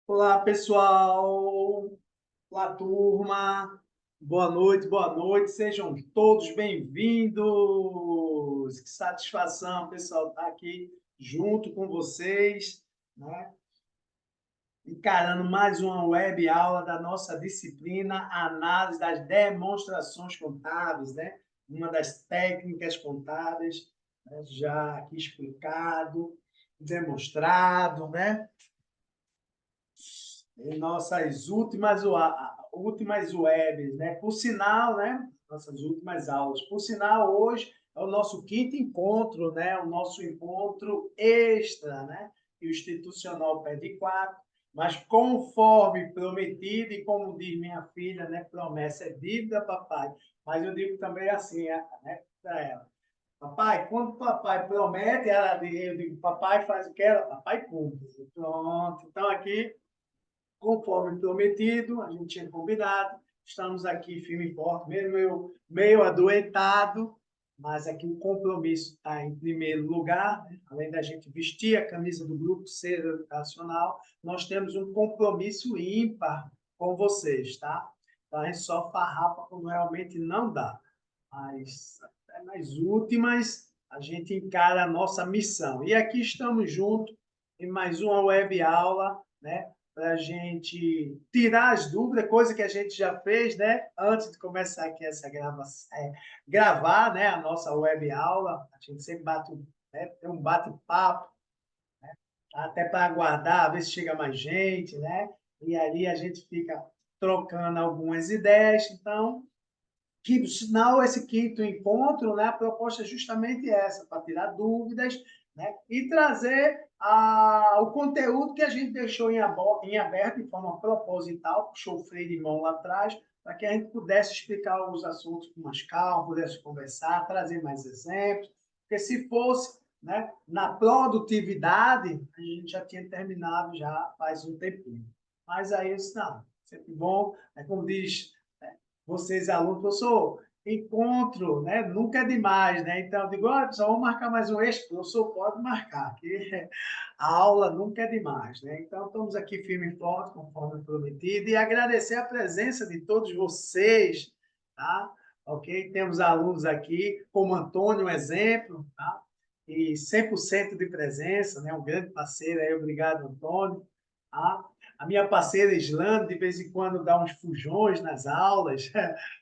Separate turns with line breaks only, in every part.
Olá, pessoal! Olá, turma! Boa noite, sejam todos bem-vindos! Que satisfação, pessoal, estar aqui junto com vocês, né? Encarando mais uma web aula da nossa disciplina Análise das Demonstrações Contábeis, né? Uma das técnicas contábeis, né? Já aqui explicado, demonstrado, né? Em nossas últimas webs, né? Por sinal, né? Nossas últimas aulas. Por sinal, hoje é o nosso quinto encontro, né? O nosso encontro extra, né? E o institucional pede quatro, mas conforme prometido, e como diz minha filha, né? Promessa é dívida, papai. Mas eu digo também assim, né? Para ela. Papai, quando o papai promete, eu digo, papai faz o que ela, papai cumpre. Pronto. Então, aqui conforme prometido, a gente tinha combinado. Estamos aqui firme e forte, mesmo eu meio adoentado, mas aqui o compromisso está em primeiro lugar, né? Além da gente vestir a camisa do grupo Ser Educacional, nós temos um compromisso ímpar com vocês, tá? Então, a gente só farrapa quando realmente não dá. Mas até nas últimas, a gente encara a nossa missão. E aqui estamos juntos em mais uma web aula, né? Para a gente tirar as dúvidas, coisa que a gente já fez, né? Antes de começar aqui essa gravação, gravar, né? A nossa web aula, a gente sempre bate, né? Tem um bate-papo, até para aguardar, ver se chega mais gente, né? E ali a gente fica trocando algumas ideias. Então, que sinal esse quinto encontro, né? A proposta é justamente essa, para tirar dúvidas, né? E trazer o conteúdo que a gente deixou em aberto de forma proposital, puxou o freio de mão lá atrás, para que a gente pudesse explicar os assuntos com mais calma, pudesse conversar, trazer mais exemplos, porque se fosse, né, na produtividade, a gente já tinha terminado já faz um tempinho. Mas aí eu disse, não, sempre bom, é como diz vocês, alunos, professor, encontro, né? Nunca é demais, né? Então, eu digo, olha, pessoal, vamos marcar mais um extra, professor, pode marcar, que a aula nunca é demais, né? Então, estamos aqui firme e forte, conforme prometido, e agradecer a presença de todos vocês, tá? Ok? Temos alunos aqui, como Antônio, um exemplo, tá? E 100% de presença, né? Um grande parceiro aí, obrigado, Antônio. Tá? A minha parceira Islândia, de vez em quando, dá uns fujões nas aulas,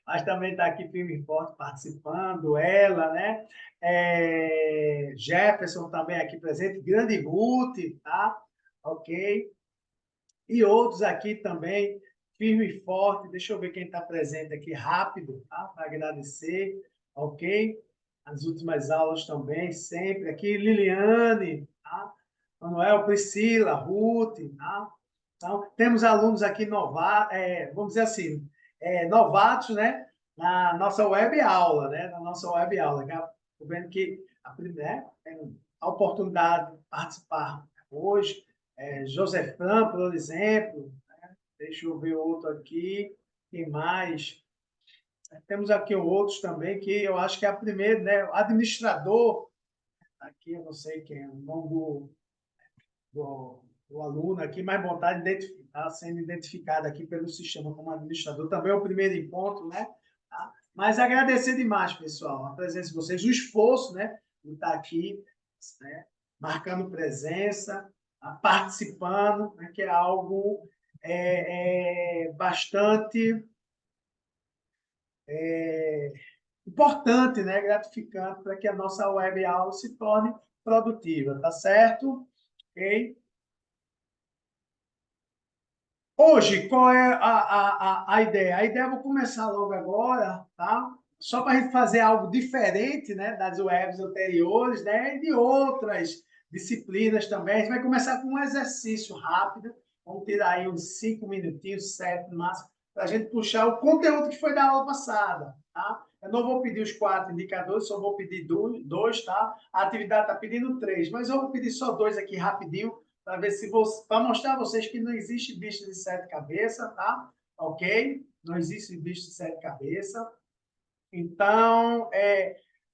mas também está aqui firme e forte participando, ela, né? Jefferson também aqui presente, grande Ruth, tá? Ok? E outros aqui também, firme e forte. Deixa eu ver quem está presente aqui rápido, tá? Para agradecer, ok? As últimas aulas também, sempre aqui, Liliane, tá? Manuel, Priscila, Ruth, tá? Então, temos alunos aqui novatos, vamos dizer assim, novatos, né? Na nossa web aula, né? Na nossa web aula. Estou vendo que tem a oportunidade de participar hoje. Josefan, por exemplo. Deixa eu ver outro aqui. Quem mais? Temos aqui outros também que eu acho que é a primeira, né? O administrador, aqui eu não sei quem é, o nome do aluno aqui, mas bom, está sendo identificado aqui pelo sistema como administrador. Também é o primeiro encontro, né? Tá? Mas agradecer demais, pessoal, a presença de vocês, o esforço, né? De estar aqui, né? Marcando presença, participando, né? Que é algo bastante importante, né? Gratificante para que a nossa web aula se torne produtiva, tá certo? Ok? Hoje, qual é a ideia? A ideia, eu vou começar logo agora, tá? Só para a gente fazer algo diferente, né, das webs anteriores, né, e de outras disciplinas também. A gente vai começar com um exercício rápido. Vamos tirar aí uns 5 minutinhos, 7 no máximo, para a gente puxar o conteúdo que foi da aula passada, tá? Eu não vou pedir os 4 indicadores, só vou pedir dois, tá? A atividade está pedindo 3, mas eu vou pedir só 2 aqui rapidinho, para ver se você, para mostrar a vocês que não existe bicho de 7 cabeças, tá? Ok? Não existe bicho de 7 cabeças. Então,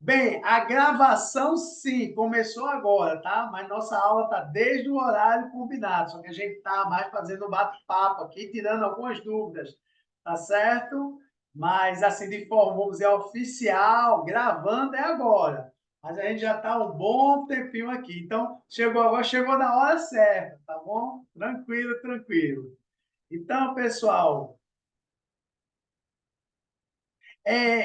Bem, a gravação sim, começou agora, tá? Mas nossa aula está desde o horário combinado, só que a gente está mais fazendo um bate-papo aqui, tirando algumas dúvidas, tá certo? Mas assim, de forma, vamos dizer, oficial, gravando é agora. Mas a gente já está um bom tempinho aqui. Então, chegou agora, chegou na hora certa, tá bom? Tranquilo, tranquilo. Então, pessoal,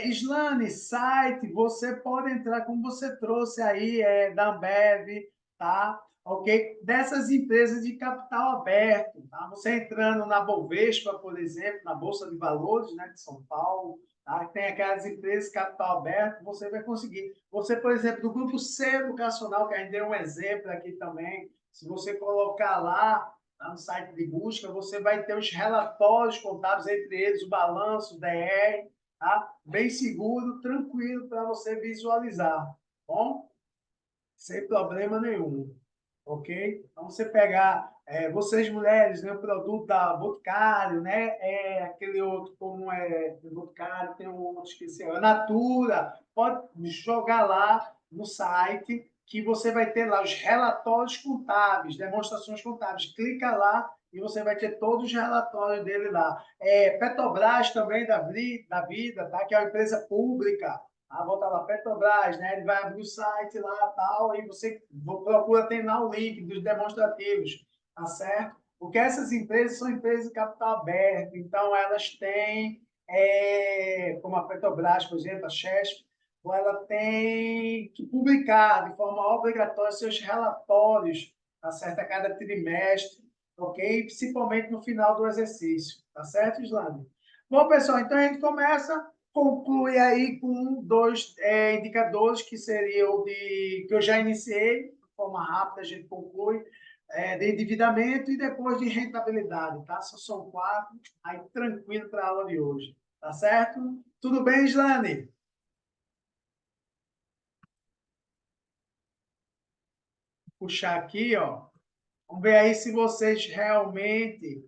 Islane, site, você pode entrar, como você trouxe aí, da Ambev, tá? Ok? Dessas empresas de capital aberto, tá? Você entrando na Bovespa, por exemplo, na Bolsa de Valores, né, de São Paulo, tá? Tem aquelas empresas de capital aberto, você vai conseguir. Você, por exemplo, do grupo C Educacional, que a gente deu um exemplo aqui também, se você colocar lá no site de busca, você vai ter os relatórios contábeis, entre eles o balanço, o DR, tá? Bem seguro, tranquilo para você visualizar, tá bom? Sem problema nenhum, ok? Então, você pegar, vocês mulheres, né, o produto da Boticário, né, aquele outro, como é, o Boticário, tem um outro, esqueci, a Natura, pode jogar lá no site, que você vai ter lá os relatórios contábeis, demonstrações contábeis. Clica lá e você vai ter todos os relatórios dele lá. Petrobras também da vida, tá? Que é uma empresa pública. Volta lá, Petrobras, né? Ele vai abrir o site lá, tal, e você procura ter lá o link dos demonstrativos, tá certo? Porque essas empresas são empresas de capital aberto, então elas têm, como a Petrobras, por exemplo, a Chesf, ela tem que publicar de forma obrigatória seus relatórios, tá certo? A cada trimestre, ok? Principalmente no final do exercício, tá certo, Islândia? Bom, pessoal, então a gente começa, conclui aí com dois indicadores que seriam que eu já iniciei, de forma rápida a gente conclui, de endividamento e depois de rentabilidade, tá? São quatro, aí tranquilo para a aula de hoje, tá certo? Tudo bem, Islane? Puxar aqui, ó. Vamos ver aí se vocês realmente,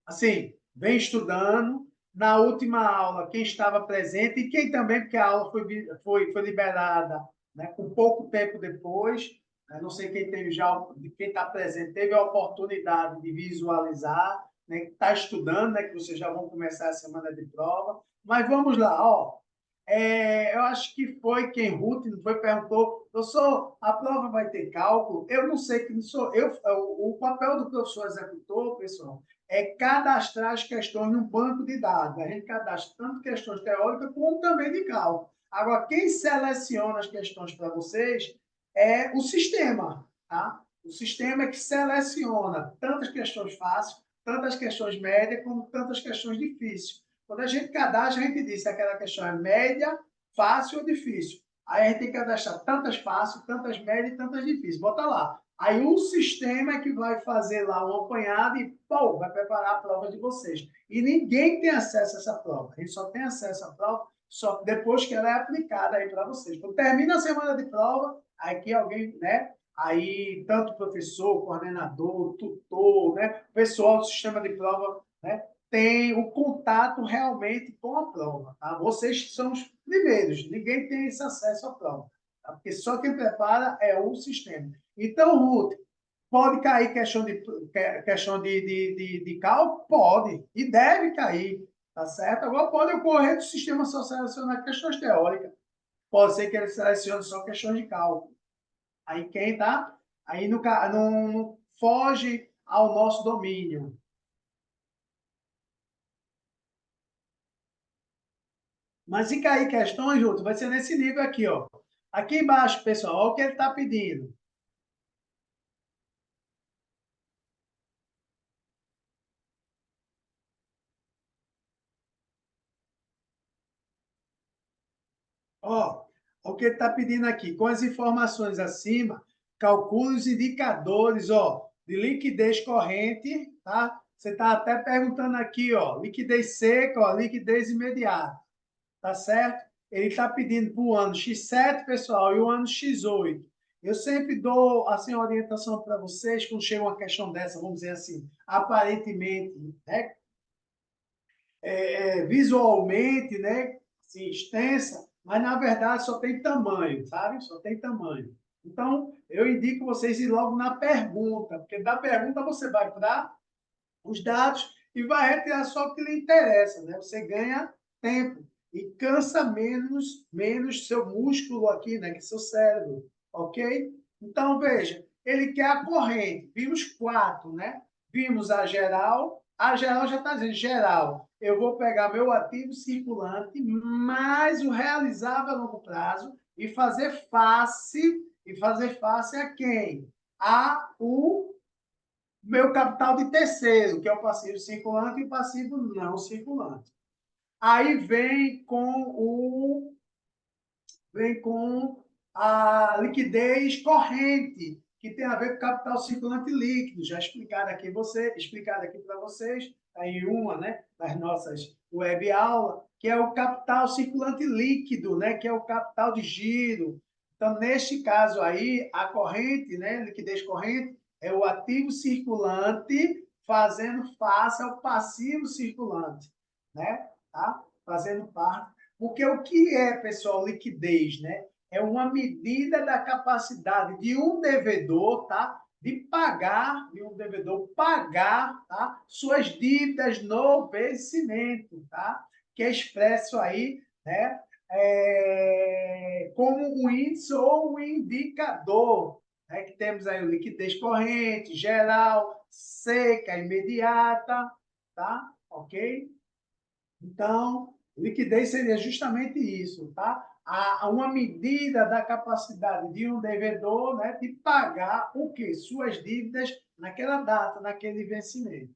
assim, vem estudando. Na última aula, quem estava presente e quem também, porque a aula foi liberada, né, com pouco tempo depois, né, não sei quem teve já, quem está presente, teve a oportunidade de visualizar, né, que está estudando, né, que vocês já vão começar a semana de prova. Mas vamos lá, ó. Eu acho que foi quem Ruth não foi perguntou, professor, a prova vai ter cálculo? Eu não sei que sou eu. O papel do professor executor, pessoal, é cadastrar as questões num banco de dados. A gente cadastra tanto questões teóricas como também de cálculo. Agora, quem seleciona as questões para vocês é o sistema, tá? O sistema é que seleciona tantas questões fáceis, tantas questões médias, como tantas questões difíceis. Quando a gente cadastra, a gente diz se aquela questão é média, fácil ou difícil. Aí a gente tem que cadastrar tantas fáceis, tantas médias e tantas difíceis. Bota lá. Aí o sistema é que vai fazer lá um apanhado e, pô, vai preparar a prova de vocês. E ninguém tem acesso a essa prova. A gente só tem acesso à prova só depois que ela é aplicada aí para vocês. Quando termina a semana de prova, aí que alguém, né? Aí, tanto professor, coordenador, tutor, né? Pessoal do sistema de prova, né? Tem o contato realmente com a prova. Tá? Vocês são os primeiros, ninguém tem esse acesso à prova. Tá? Porque só quem prepara é o sistema. Então, Ruth, pode cair questão de cálculo? Pode, e deve cair, tá certo? Agora, pode ocorrer do sistema só selecionar questões teóricas. Pode ser que ele selecione só questões de cálculo. Aí quem tá? Aí não foge ao nosso domínio. Mas se cair questões, Júlio, vai ser nesse nível aqui, ó. Aqui embaixo, pessoal, olha o que ele está pedindo. Ó, o que ele está pedindo aqui. Com as informações acima, calcule os indicadores, ó, de liquidez corrente, tá? Você está até perguntando aqui, ó, liquidez seca, ó, liquidez imediata, tá certo? Ele está pedindo para o ano X7, pessoal, e o ano X8. Eu sempre dou assim orientação para vocês quando chega uma questão dessa, vamos dizer assim, aparentemente, né, visualmente, né, assim, extensa, mas na verdade só tem tamanho, sabe? Só tem tamanho. Então, eu indico vocês ir logo na pergunta, porque da pergunta você vai para os dados e vai retirar só o que lhe interessa, né? Você ganha tempo e cansa menos seu músculo aqui, né? Que é seu cérebro, ok? Então, veja, ele quer a corrente. Vimos quatro, né? Vimos a geral já está dizendo, geral, eu vou pegar meu ativo circulante mais o realizável a longo prazo e fazer face a quem? A o meu capital de terceiro, que é o passivo circulante e o passivo não circulante. Aí vem com a liquidez corrente, que tem a ver com capital circulante líquido, já explicado aqui para vocês, em uma, né, das nossas web aula, que é o capital circulante líquido, né, que é o capital de giro. Então, neste caso aí, a corrente, né, liquidez corrente, é o ativo circulante fazendo face ao passivo circulante, né? Tá? Fazendo parte. Porque o que é, pessoal, liquidez, né? É uma medida da capacidade de um devedor, tá? De um devedor pagar, tá? Suas dívidas no vencimento, tá? Que é expresso aí, né? Como um índice ou um indicador, né? Que temos aí o liquidez corrente, geral, seca, imediata, tá? Ok? Então, liquidez seria justamente isso, tá? Uma medida da capacidade de um devedor, né, de pagar o quê? Suas dívidas naquela data, naquele vencimento.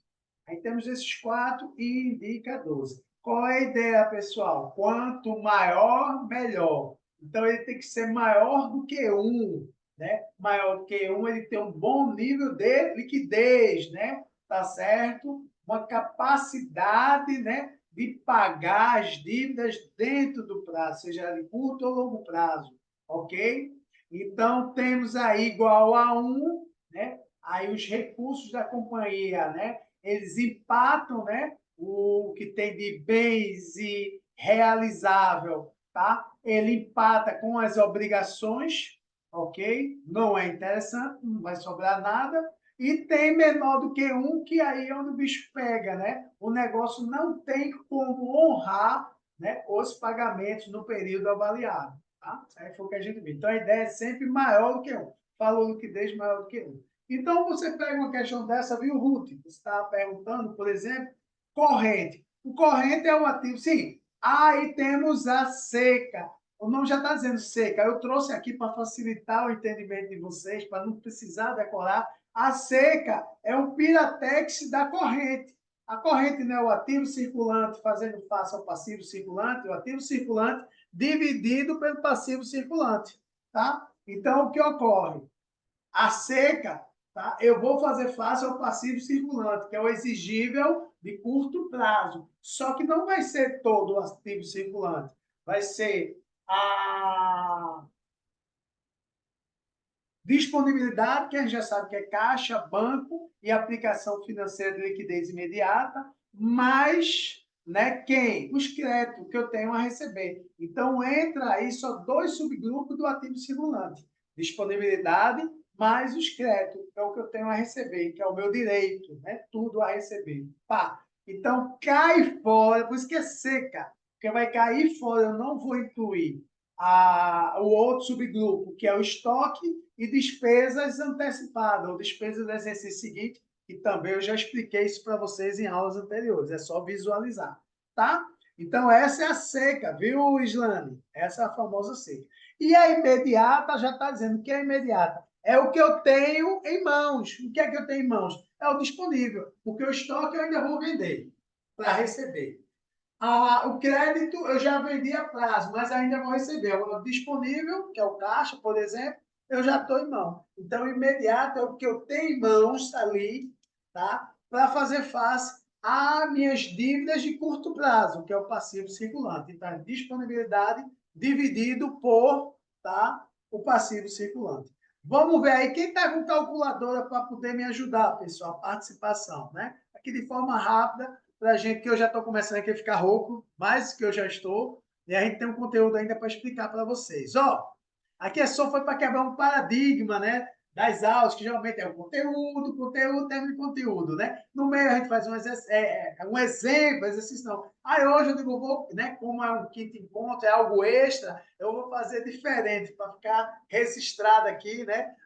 Aí temos esses quatro indicadores. Qual é a ideia, pessoal? Quanto maior, melhor. Então, ele tem que ser maior do que um, né? Maior do que um, ele tem um bom nível de liquidez, né? Tá certo? Uma capacidade, né, de pagar as dívidas dentro do prazo, seja de curto ou longo prazo, ok? Então, temos aí igual a 1, né? Aí os recursos da companhia, né? Eles empatam, né? O que tem de bens e realizável, tá? Ele empata com as obrigações, ok? Não é interessante, não vai sobrar nada. E tem menor do que um, que aí é onde o bicho pega, né? O negócio não tem como honrar, né, os pagamentos no período avaliado. Tá? Aí foi o que a gente viu. Então, a ideia é sempre maior do que um. Falou liquidez maior do que um. Então, você pega uma questão dessa, viu, Ruth? Você estava perguntando, por exemplo, corrente. O corrente é um ativo, sim. Aí temos a seca. O nome já está dizendo seca. Eu trouxe aqui para facilitar o entendimento de vocês, para não precisar decorar. A seca é o piratex da corrente. A corrente, né, o ativo circulante fazendo face ao passivo circulante, o ativo circulante dividido pelo passivo circulante. Tá? Então, o que ocorre? A seca, tá? Eu vou fazer face ao passivo circulante, que é o exigível de curto prazo. Só que não vai ser todo o ativo circulante. Vai ser a disponibilidade, que a gente já sabe que é caixa, banco e aplicação financeira de liquidez imediata, mais, né, quem? Os créditos que eu tenho a receber. Então, entra aí só dois subgrupos do ativo circulante. Disponibilidade mais os créditos, que é o que eu tenho a receber, que é o meu direito, né? Tudo a receber. Pá. Então, cai fora, por isso que é seca, porque vai cair fora, eu não vou incluir o outro subgrupo, que é o estoque e despesas antecipadas, ou despesas do exercício seguinte, que também eu já expliquei isso para vocês em aulas anteriores, é só visualizar, tá? Então, essa é a seca, viu, Islane? Essa é a famosa seca. E a imediata já está dizendo que é imediata. É o que eu tenho em mãos. O que é que eu tenho em mãos? É o disponível, porque o estoque eu ainda vou vender para receber. O crédito eu já vendi a prazo, mas ainda vou receber. O disponível, que é o caixa, por exemplo, eu já estou em mão. Então, imediato é o que eu tenho em mãos ali, tá? Para fazer face a minhas dívidas de curto prazo, que é o passivo circulante. Então, disponibilidade dividido por, tá, o passivo circulante. Vamos ver aí quem está com calculadora para poder me ajudar, pessoal, a participação, né? Aqui de forma rápida, para a gente, que eu já estou começando aqui a ficar rouco, mais que eu já estou, E a gente tem um conteúdo ainda para explicar para vocês. Ó, aqui é só foi para quebrar um paradigma, né? Das aulas, que geralmente é o conteúdo, conteúdo, termo de conteúdo, né? No meio a gente faz um exemplo, exercício não. Aí hoje eu digo, vou, né? Como é um quinto encontro, é algo extra, eu vou fazer diferente para ficar registrado aqui, né?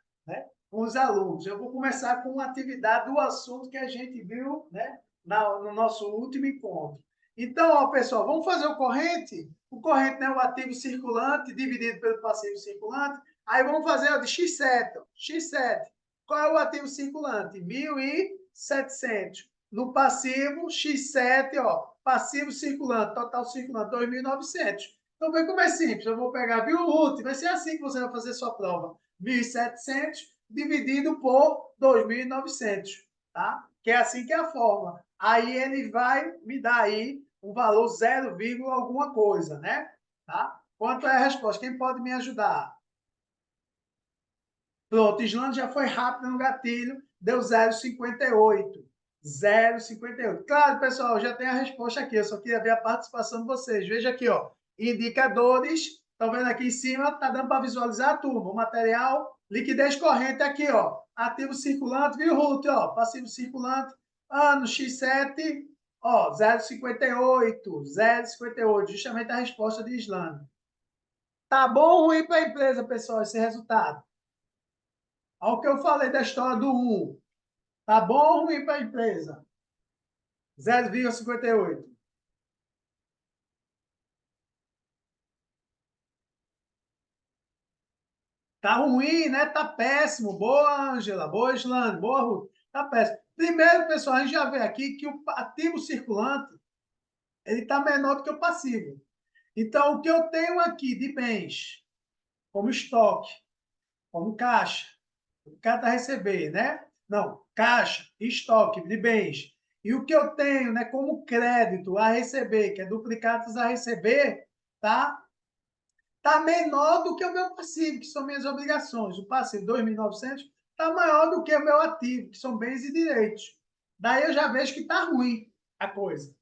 Com os alunos. Eu vou começar com uma atividade do assunto que a gente viu, né? No nosso último encontro. Então, ó, pessoal, vamos fazer o corrente? O corrente, né, o ativo circulante dividido pelo passivo circulante. Aí vamos fazer ó, de x7. X7. Qual é o ativo circulante? 1.700. No passivo, x7, ó, passivo circulante, total circulante, 2.900. Então, vê como é simples. Eu vou pegar, viu, Ruth? Vai ser assim que você vai fazer sua prova. 1.700 dividido por 2.900, tá? Que é assim que é a forma. Aí ele vai me dar aí um valor 0, alguma coisa, né? Tá? Quanto é a resposta? Quem pode me ajudar? Pronto, Islândia já foi rápido no gatilho, deu 0,58. 0,58. Claro, pessoal, já tem a resposta aqui. Eu só queria ver a participação de vocês. Veja aqui, ó. Indicadores. Estão vendo aqui em cima? Está dando para visualizar a turma. O material, liquidez corrente aqui, ó. Ativo circulante, viu, Ruth? Ó, passivo circulante, ano X7, ó, 0,58. 0,58. Justamente a resposta de Islândia. Tá bom ou ruim para a empresa, pessoal, esse resultado? Olha o que eu falei da história do 1. Tá bom ou ruim para a empresa? 0,58. Tá ruim, né? Tá péssimo. Boa, Ângela. Boa, Islane. Boa, Ruth. Tá péssimo. Primeiro, pessoal, a gente já vê aqui que o ativo circulante ele está menor do que o passivo. Então, o que eu tenho aqui de bens, como estoque, como caixa, o cara está receber, né? Não, caixa, estoque de bens. E o que eu tenho, né, como crédito a receber, que é duplicados a receber, tá? Tá menor do que o meu passivo, que são minhas obrigações. O passivo, 2.900, está maior do que o meu ativo, que são bens e direitos. Daí eu já vejo que está ruim a coisa.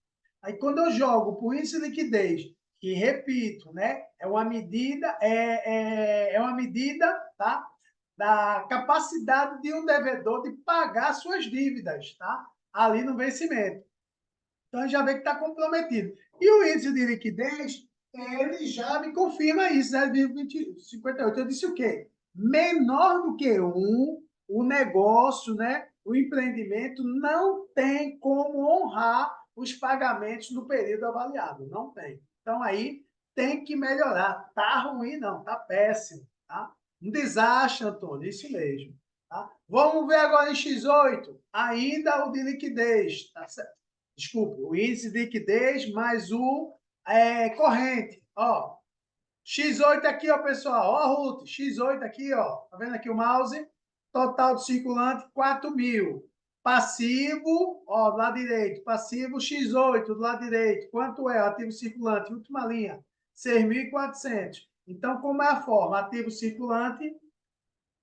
Aí quando eu jogo por índice de liquidez, que repito, né, é uma medida, tá, da capacidade de um devedor de pagar suas dívidas, tá, ali no vencimento. Então já vê que está comprometido. E o índice de liquidez, ele já me confirma isso, 0,58. Eu disse o quê? Menor do que o negócio, né? O empreendimento não tem como honrar os pagamentos no período avaliado. Não tem. Então aí tem que melhorar. Tá ruim, não, tá péssimo. Tá? Um desastre, Antônio, isso mesmo. Tá? Vamos ver agora em X8, ainda o de liquidez. Tá certo? Desculpe, o índice de liquidez mais o corrente. Ó, X8 aqui, ó, pessoal. Ó, Ruth, X8 aqui, ó. Tá vendo aqui o mouse? Total de circulante, 4.000. Passivo, ó, do lado direito. Passivo, X8, do lado direito. Quanto é? Ativo circulante, última linha, 6.400. Então, como é a forma? Ativo circulante,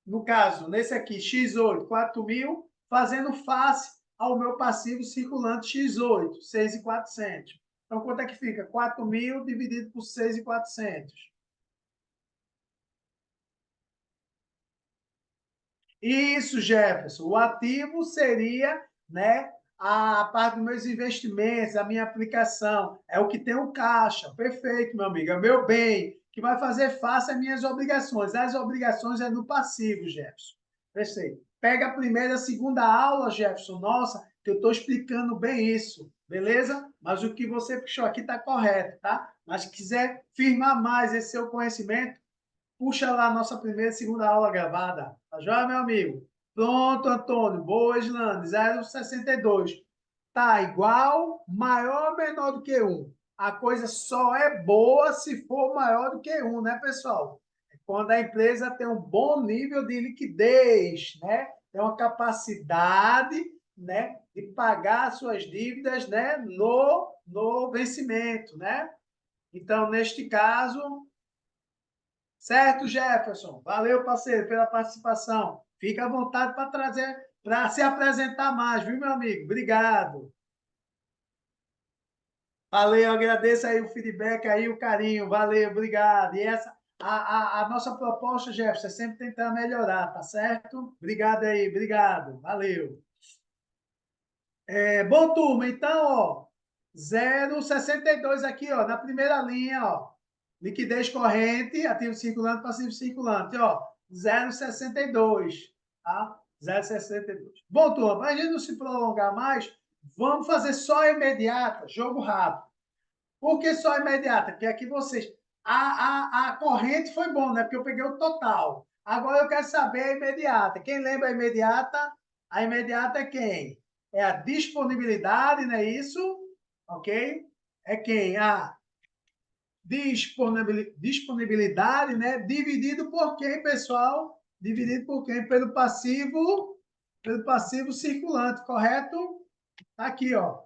no caso, nesse aqui, X8, 4.000, fazendo face ao meu passivo circulante X8, 6.400. Então, quanto é que fica? 4.000 dividido por 6.400. Isso, Jefferson. O ativo seria, né, a parte dos meus investimentos, a minha aplicação. É o que tem o caixa. Perfeito, meu amigo. É o meu bem, que vai fazer face às minhas obrigações. As obrigações é no passivo, Jefferson. Perfeito. Pega a primeira e a segunda aula, Jefferson. Nossa, que eu estou explicando bem isso. Beleza? Mas o que você puxou aqui está correto, tá? Mas se quiser firmar mais esse seu conhecimento, puxa lá a nossa primeira e segunda aula gravada. Tá joia, meu amigo? Pronto, Antônio. Boa, Islândia. 0,62. Tá igual, maior ou menor do que 1? A coisa só é boa se for maior do que 1, né, pessoal? É quando a empresa tem um bom nível de liquidez, né? Tem uma capacidade, né, de pagar suas dívidas, né, no vencimento, né? Então, neste caso, certo, Jefferson? Valeu, parceiro, pela participação. Fica à vontade para trazer, para se apresentar mais, viu, meu amigo? Obrigado. Valeu, agradeço aí o feedback aí, o carinho, valeu, obrigado. E essa, a nossa proposta, Jefferson, é sempre tentar melhorar, tá certo? Obrigado aí, obrigado, valeu. Bom, turma, então, ó, 0,62 aqui, ó, na primeira linha, ó, liquidez corrente, ativo circulante, passivo circulante, ó, 0,62, tá? 0,62. Bom, turma, para a gente não se prolongar mais, vamos fazer só imediata, jogo rápido. Por que só imediata? Porque aqui vocês. A corrente foi bom, né? Porque eu peguei o total. Agora eu quero saber a imediata. Quem lembra a imediata? A imediata é quem? É a disponibilidade, não é isso? Ok? É quem? A disponibilidade, né? Dividido por quem, pessoal? Dividido por quem? Pelo passivo circulante, correto? Tá aqui, ó,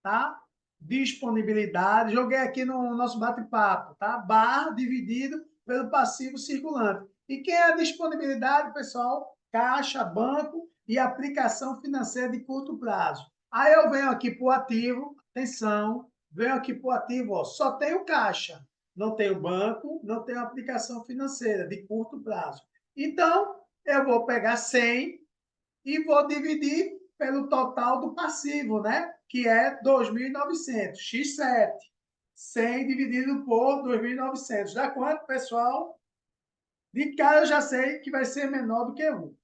tá? Disponibilidade, joguei aqui no nosso bate-papo, tá? Barra dividido pelo passivo circulante. E quem é a disponibilidade, pessoal? Caixa, banco e aplicação financeira de curto prazo. Aí eu venho aqui para o ativo, atenção, venho aqui para o ativo, ó, só tenho caixa, não tenho banco, não tenho aplicação financeira de curto prazo. Então, eu vou pegar 100 e vou dividir pelo total do passivo, né? Que é 2.900, x7. 100 dividido por 2.900. Dá quanto, pessoal? De cara eu já sei que vai ser menor do que 1.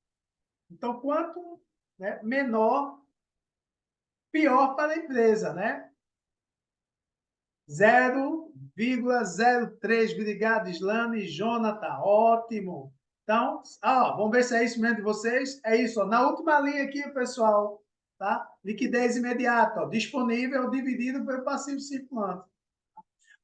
Então, quanto, né, menor, pior para a empresa, né? 0,03. Obrigado, Islane e Jonathan. Ótimo. Então, vamos ver se é isso mesmo de vocês. É isso. Ó. Na última linha aqui, pessoal, tá? Liquidez imediata, ó, disponível dividido pelo passivo circulante.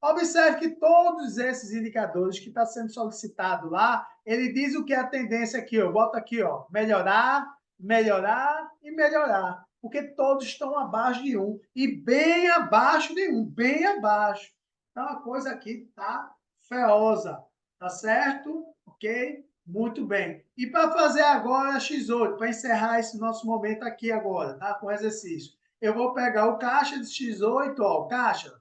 Observe que todos esses indicadores que está sendo solicitado lá, ele diz o que é a tendência aqui. Eu boto aqui, ó, melhorar, melhorar e melhorar. Porque todos estão abaixo de 1 e bem abaixo de 1, bem abaixo. Então a coisa aqui está feiosa, tá certo? Ok? Muito bem. E para fazer agora X8, para encerrar esse nosso momento aqui agora, tá? Com o exercício. Eu vou pegar o caixa de X8, ó, caixa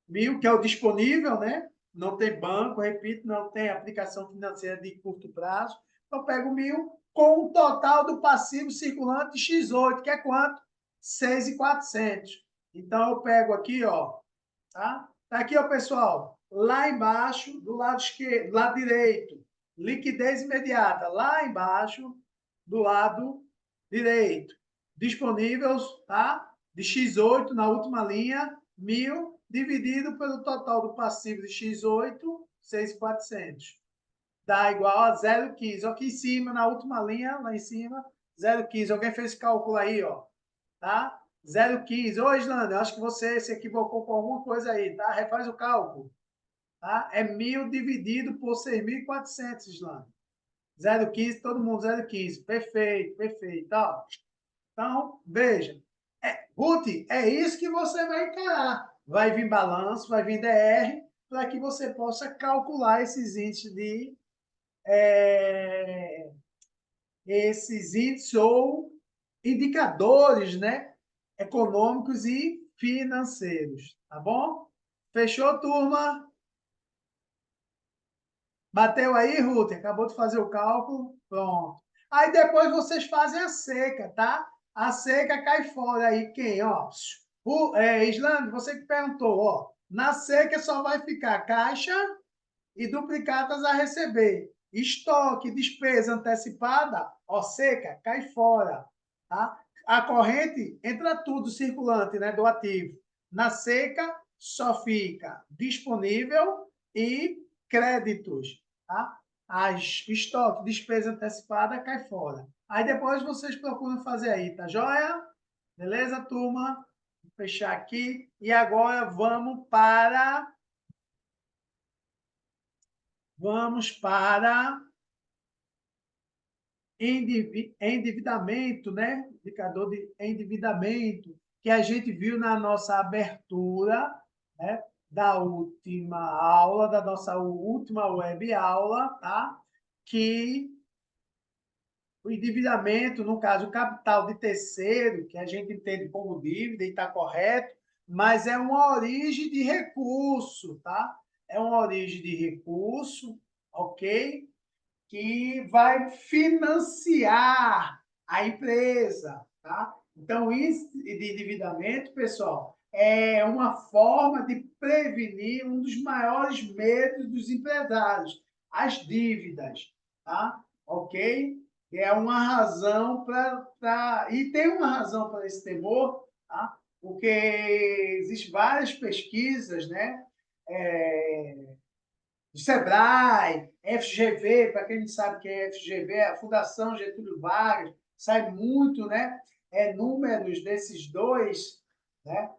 1.000, que é o disponível, né? Não tem banco, repito, não tem aplicação financeira de curto prazo. Eu pego 1.000 com o total do passivo circulante X8, que é quanto? 6.400. Então, eu pego aqui, ó, tá? Tá aqui, ó, pessoal, lá embaixo, do lado esquerdo, do lado direito, liquidez imediata, lá embaixo, do lado direito, disponíveis, tá? De X8 na última linha, 1.000 dividido pelo total do passivo de X8, 6.400. Dá igual a 0,15. Aqui em cima, na última linha, lá em cima, 0,15. Alguém fez esse cálculo aí, ó, tá? 0,15. Ô, Islândia, eu acho que você se equivocou com alguma coisa aí, tá? Refaz o cálculo, tá? É 1.000 dividido por 6.400, Islândia. 0,15, todo mundo 0,15. Perfeito, perfeito. Ó. Então, veja. Ruth, é isso que você vai encarar. Vai vir balanço, vai vir DR, para que você possa calcular esses índices ou indicadores, né, econômicos e financeiros, tá bom? Fechou, turma? Bateu aí, Ruth? Acabou de fazer o cálculo? Pronto. Aí depois vocês fazem a seca, tá? A seca cai fora aí quem, ó? Islândia, você que perguntou, ó. Na seca só vai ficar caixa e duplicatas a receber. Estoque, despesa antecipada, ó, seca, cai fora, tá? A corrente entra tudo circulante, né, do ativo. Na seca só fica disponível e créditos, tá? As estoque, despesa antecipada cai fora. Aí depois vocês procuram fazer aí, tá joia? Beleza, turma? Vou fechar aqui e agora vamos para endividamento, né? Indicador de endividamento que a gente viu na nossa abertura, né? Da última aula, da nossa última web aula, tá? Que o endividamento, no caso, o capital de terceiro, que a gente entende como dívida e está correto, mas é uma origem de recurso, tá? É uma origem de recurso, ok? Que vai financiar a empresa, tá? Então, índice de endividamento, pessoal, é uma forma de prevenir um dos maiores medos dos empresários, as dívidas, tá? Ok? É uma razão para... E tem uma razão para esse temor, tá? Porque existem várias pesquisas, né? Do Sebrae, FGV, para quem não sabe o que é FGV, a Fundação Getúlio Vargas, sai muito, né? Números desses dois, né?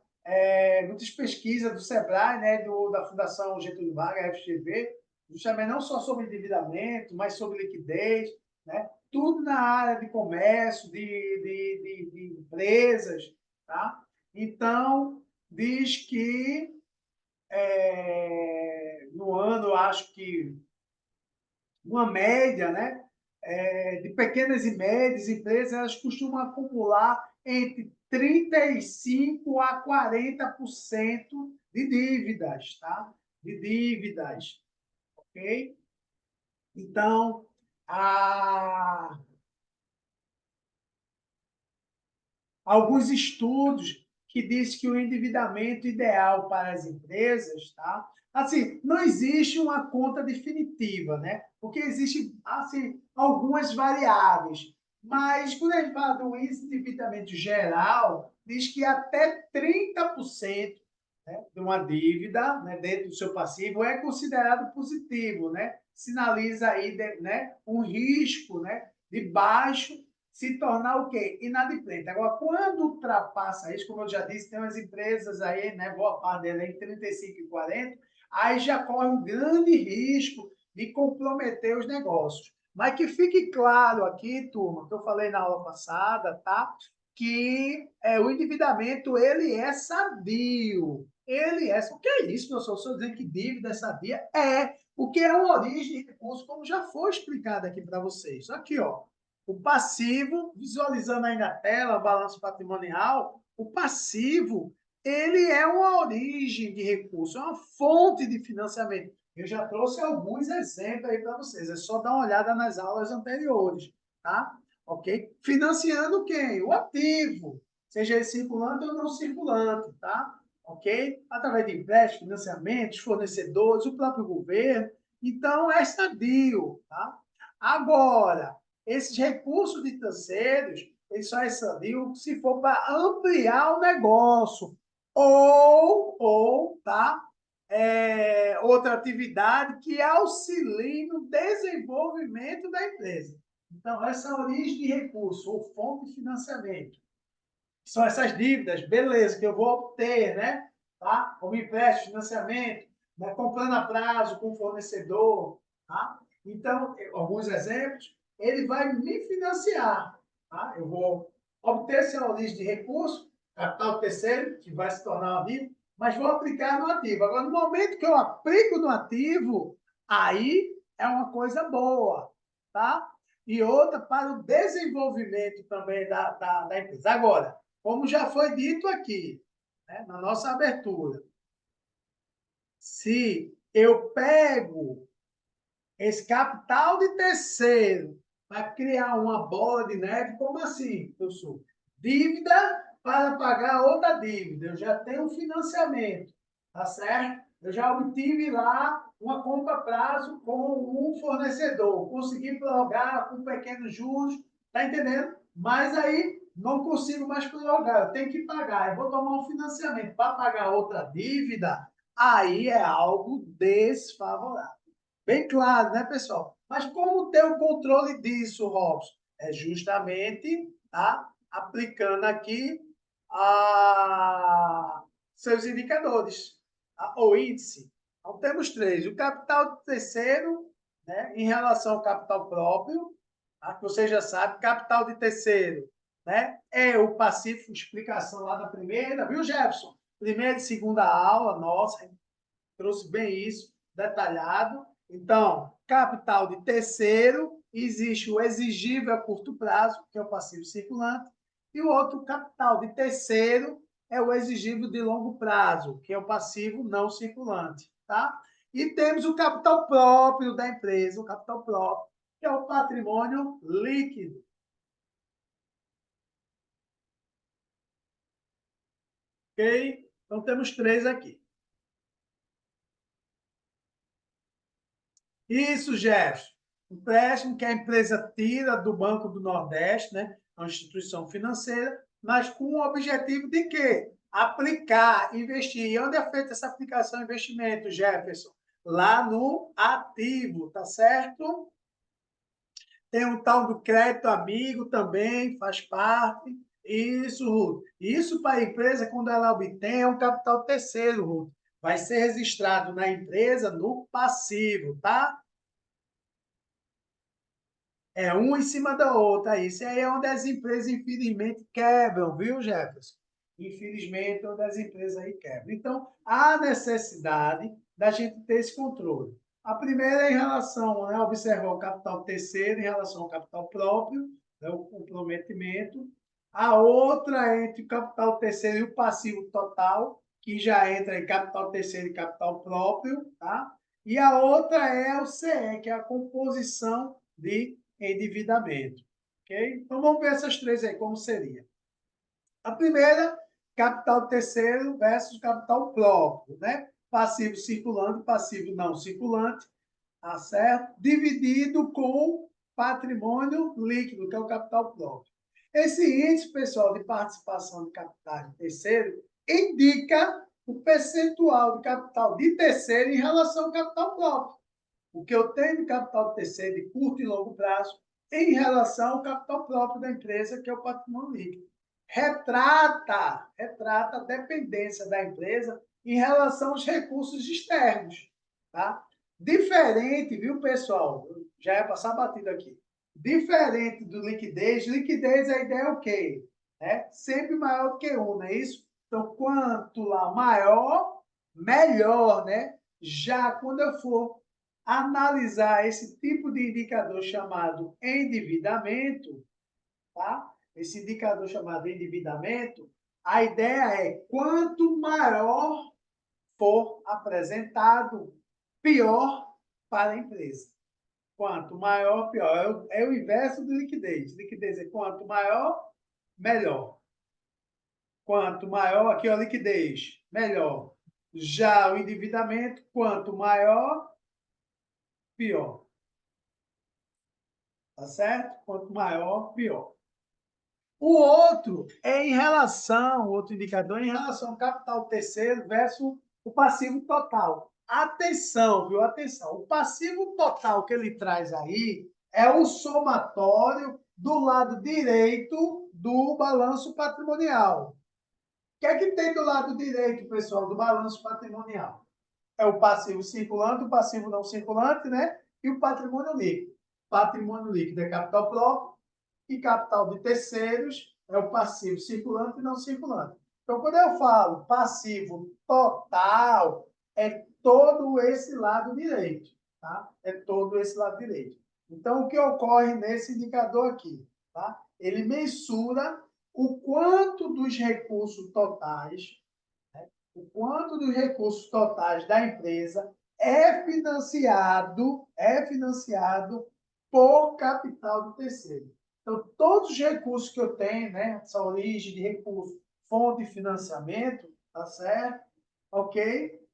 Muitas pesquisas do Sebrae, né? Da Fundação Getúlio Vargas, FGV, justamente não só sobre endividamento, mas sobre liquidez, né? Tudo na área de comércio, de empresas, tá? Então, diz que no ano, acho que uma média, né, de pequenas e médias empresas, elas costumam acumular entre 35% a 40% de dívidas, tá? De dívidas, ok? Então, a, alguns estudos que diz que o endividamento ideal para as empresas, tá? Assim, não existe uma conta definitiva, né? Porque existem assim algumas variáveis, mas quando a gente fala do índice de endividamento geral, diz que até 30%, né, de uma dívida, né, dentro do seu passivo é considerado positivo, né? Sinaliza aí, né, um risco, né, de baixo se tornar o quê? Inadimplente. Agora, quando ultrapassa isso, como eu já disse, tem umas empresas aí, né, boa parte delas em 35 e 40, aí já corre um grande risco de comprometer os negócios. Mas que fique claro aqui, turma, que eu falei na aula passada, tá? Que o endividamento, ele é sadio. Ele é... O que é isso, professor? Estou dizendo que dívida é sadia? É, porque é uma origem de recurso, como já foi explicado aqui para vocês. Aqui, ó. O passivo, visualizando aí na tela, balanço patrimonial, o passivo, ele é uma origem de recurso, é uma fonte de financiamento. Eu já trouxe alguns exemplos aí para vocês, é só dar uma olhada nas aulas anteriores, tá? Ok? Financiando quem? O ativo, seja ele circulante ou não circulante, tá? Ok? Através de empréstimos, financiamentos, fornecedores, o próprio governo. Então, é sadio, tá? Agora, esses recursos de terceiros, eles só é sadio se for para ampliar o negócio ou tá? Outra atividade que auxilie no desenvolvimento da empresa. Então, essa origem de recurso ou fonte de financiamento são essas dívidas, beleza, que eu vou obter, né? Tá? Como empréstimo, financiamento, né? Comprando a prazo com o fornecedor, tá? Então, alguns exemplos, ele vai me financiar, tá? Eu vou obter essa origem de recurso, capital terceiro, que vai se tornar um ativo, mas vou aplicar no ativo. Agora, no momento que eu aplico no ativo, aí é uma coisa boa, tá? E outra para o desenvolvimento também da empresa. Agora, como já foi dito aqui, né, na nossa abertura, se eu pego esse capital de terceiro para criar uma bola de neve, como assim, professor? Dívida para pagar outra dívida. Eu já tenho um financiamento, tá certo? Eu já obtive lá uma compra a prazo com um fornecedor, consegui prorrogar com pequenos juros, tá entendendo? Mas aí não consigo mais prorrogar, eu tenho que pagar, eu vou tomar um financiamento para pagar outra dívida, aí é algo desfavorável. Bem claro, né, pessoal? Mas como ter o controle disso, Robson? É justamente tá, aplicando aqui seus indicadores, tá? O índice. Então, temos três. O capital terceiro, né, em relação ao capital próprio, tá? Que você já sabe, capital de terceiro, né, é o passivo, explicação lá da primeira, viu, Jefferson? Primeira e segunda aula, nossa, trouxe bem isso, detalhado. Então, capital de terceiro, existe o exigível a curto prazo, que é o passivo circulante, e o outro capital de terceiro, é o exigível de longo prazo, que é o passivo não circulante, tá? E temos o capital próprio da empresa, o capital próprio, que é o patrimônio líquido. Ok? Então, temos três aqui. Isso, Gerson. Empréstimo que a empresa tira do Banco do Nordeste, né? Uma instituição financeira, mas com o objetivo de quê? Aplicar, investir. E onde é feita essa aplicação e investimento, Jefferson? Lá no ativo, tá certo? Tem um tal do crédito amigo também, faz parte. Isso, Ruth. Isso para a empresa, quando ela obtém, é um capital terceiro, Ruth. Vai ser registrado na empresa no passivo, tá? É um em cima da outra. Isso aí é onde as empresas, infelizmente, quebram, viu, Jefferson? Infelizmente, onde as empresas aí quebram. Então, há necessidade da gente ter esse controle. A primeira é em relação, né, observar o capital terceiro em relação ao capital próprio, né, o comprometimento. A outra é entre o capital terceiro e o passivo total, que já entra em capital terceiro e capital próprio, tá? E a outra é o CE, que é a composição de endividamento. Ok? Então vamos ver essas três aí, como seria. A primeira, capital terceiro versus capital próprio, né? Passivo circulante, passivo não circulante, tá certo? Dividido com patrimônio líquido, que é o capital próprio. Esse índice, pessoal, de participação de capital de terceiro indica o percentual de capital de terceiro em relação ao capital próprio. O que eu tenho de capital terceiro de curto e longo prazo em relação ao capital próprio da empresa, que é o patrimônio líquido. Retrata a dependência da empresa em relação aos recursos externos. Tá? Diferente, viu, pessoal? Já ia passar batido aqui. Diferente do liquidez, liquidez a ideia é o quê? É sempre maior do que um, não é isso? Então, quanto lá maior, melhor, né? Já quando eu for analisar esse tipo de indicador chamado endividamento, tá? Esse indicador chamado endividamento, a ideia é quanto maior for apresentado, pior para a empresa. Quanto maior, pior. É o inverso de liquidez. Liquidez é quanto maior, melhor. Quanto maior, aqui é a liquidez, melhor. Já o endividamento, quanto maior, pior. Tá certo? Quanto maior, pior. O outro é em relação, o outro indicador é em relação ao capital terceiro versus o passivo total. Atenção, viu? Atenção. O passivo total que ele traz aí é o somatório do lado direito do balanço patrimonial. O que é que tem do lado direito, pessoal, do balanço patrimonial? É o passivo circulante, o passivo não circulante, né? E o patrimônio líquido. Patrimônio líquido é capital próprio e capital de terceiros é o passivo circulante e não circulante. Então, quando eu falo passivo total, é todo esse lado direito, tá? É todo esse lado direito. Então, o que ocorre nesse indicador aqui, tá? Ele mensura o quanto dos recursos totais, né? O quanto dos recursos totais da empresa é financiado por capital do terceiro. Então, todos os recursos que eu tenho, né, essa origem de recurso, fonte de financiamento, tá certo? Ok?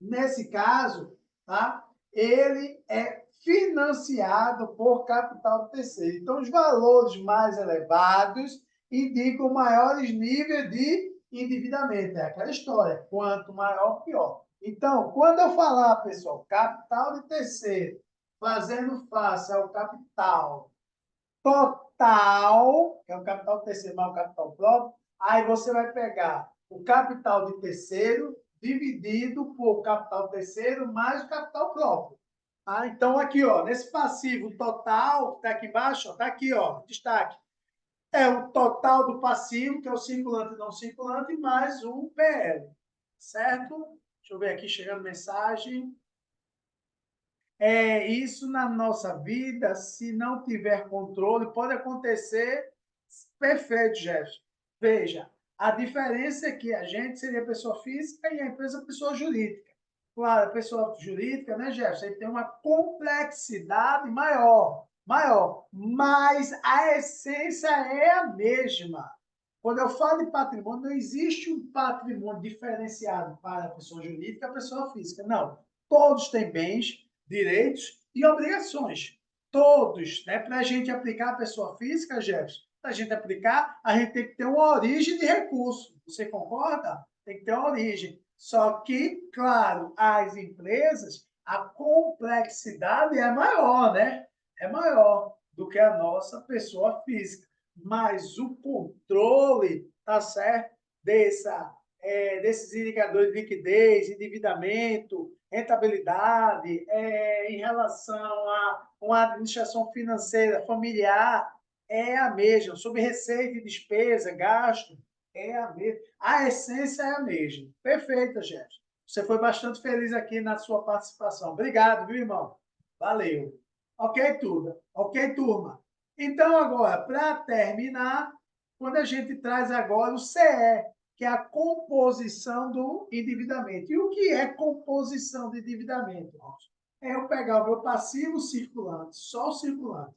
Nesse caso, tá? Ele é financiado por capital terceiro. Então, os valores mais elevados indicam maiores níveis de endividamento. É aquela história, quanto maior, pior. Então, quando eu falar, pessoal, capital de terceiro, fazendo face ao capital total, que é o capital terceiro mais o capital próprio, aí você vai pegar o capital de terceiro dividido por capital terceiro mais o capital próprio. Ah, então, aqui, ó, nesse passivo total, que está aqui embaixo, está aqui, ó, destaque. É o total do passivo, que é o circulante e não circulante, mais o PL. Certo? Deixa eu ver aqui, chegando mensagem. Isso na nossa vida, se não tiver controle, pode acontecer. Perfeito, Jefferson. Veja, A diferença é que a gente seria pessoa física e a empresa pessoa jurídica. Claro, a pessoa jurídica, né, Jefferson, ele tem uma complexidade maior, mas a essência é a mesma. Quando eu falo de patrimônio, não existe um patrimônio diferenciado para a pessoa jurídica e a pessoa física. Não. Todos têm bens, direitos e obrigações. Todos. Né? Para a gente aplicar a pessoa física, Jefferson, para a gente aplicar, a gente tem que ter uma origem de recurso. Você concorda? Tem que ter uma origem. Só que, claro, as empresas, a complexidade é maior, né? É maior do que a nossa pessoa física. Mas o controle, tá certo? Desses indicadores de liquidez, endividamento, rentabilidade, em relação a uma administração financeira familiar, é a mesma. Sobre receita e despesa, gasto, é a mesma. A essência é a mesma. Perfeita, Jefferson. Você foi bastante feliz aqui na sua participação. Obrigado, viu, irmão? Valeu. Ok, turma? Ok, turma? Então, agora, para terminar, quando a gente traz agora o CE, que é a composição do endividamento. E o que é composição de endividamento? É eu pegar o meu passivo circulante, só o circulante,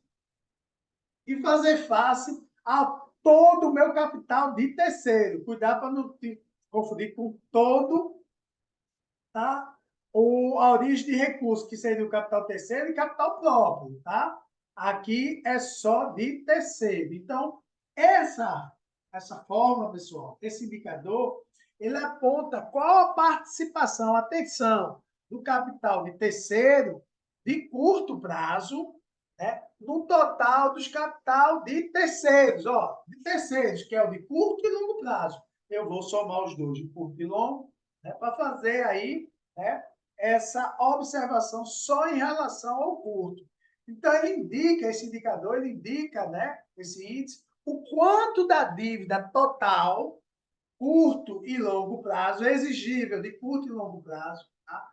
e fazer face a todo o meu capital de terceiro. Cuidado para não te confundir com todo, tá? A origem de recurso, que seria o capital terceiro e capital próprio, tá? Aqui é só de terceiro. Então, essa forma, pessoal, esse indicador, ele aponta qual a participação, atenção, do capital de terceiro de curto prazo, né, no total dos capital de terceiros, de terceiros, que é o de curto e longo prazo. Eu vou somar os dois, de curto e longo, né, para fazer aí, né, essa observação só em relação ao curto. Então, ele indica, esse indicador, ele indica, né, esse índice, o quanto da dívida total, curto e longo prazo, exigível de curto e longo prazo, tá?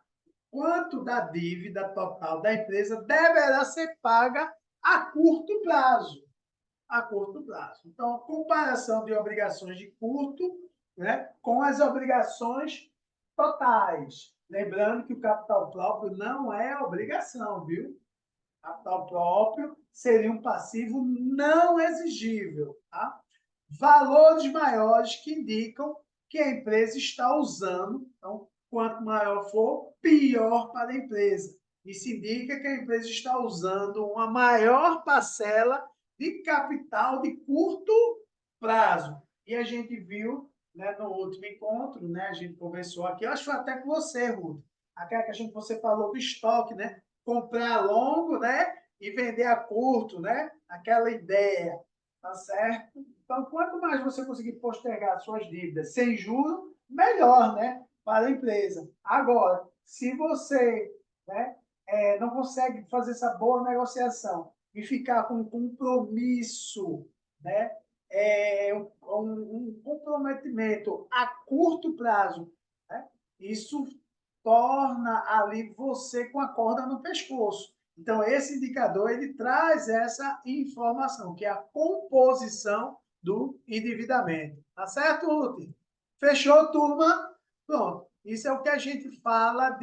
Quanto da dívida total da empresa deverá ser paga a curto prazo. A curto prazo. Então, comparação de obrigações de curto, né, com as obrigações totais. Lembrando que o capital próprio não é obrigação, viu? Capital próprio seria um passivo não exigível. Tá? Valores maiores que indicam que a empresa está usando. Então, quanto maior for, pior para a empresa. Isso indica que a empresa está usando uma maior parcela de capital de curto prazo. E a gente viu, né, no último encontro, né, a gente conversou aqui, eu acho que foi até com você, Ruth, aquela que você falou do estoque, né? Comprar a longo, né? E vender a curto, né? Aquela ideia, tá certo? Então, quanto mais você conseguir postergar suas dívidas sem juros, melhor, né? Para a empresa. Agora, se você, né, não consegue fazer essa boa negociação e ficar com um compromisso, né? Um comprometimento a curto prazo, né? Isso torna ali você com a corda no pescoço. Então, esse indicador, ele traz essa informação, que é a composição do endividamento. Tá certo, Ruth? Fechou, turma? Pronto. Isso é o que a gente fala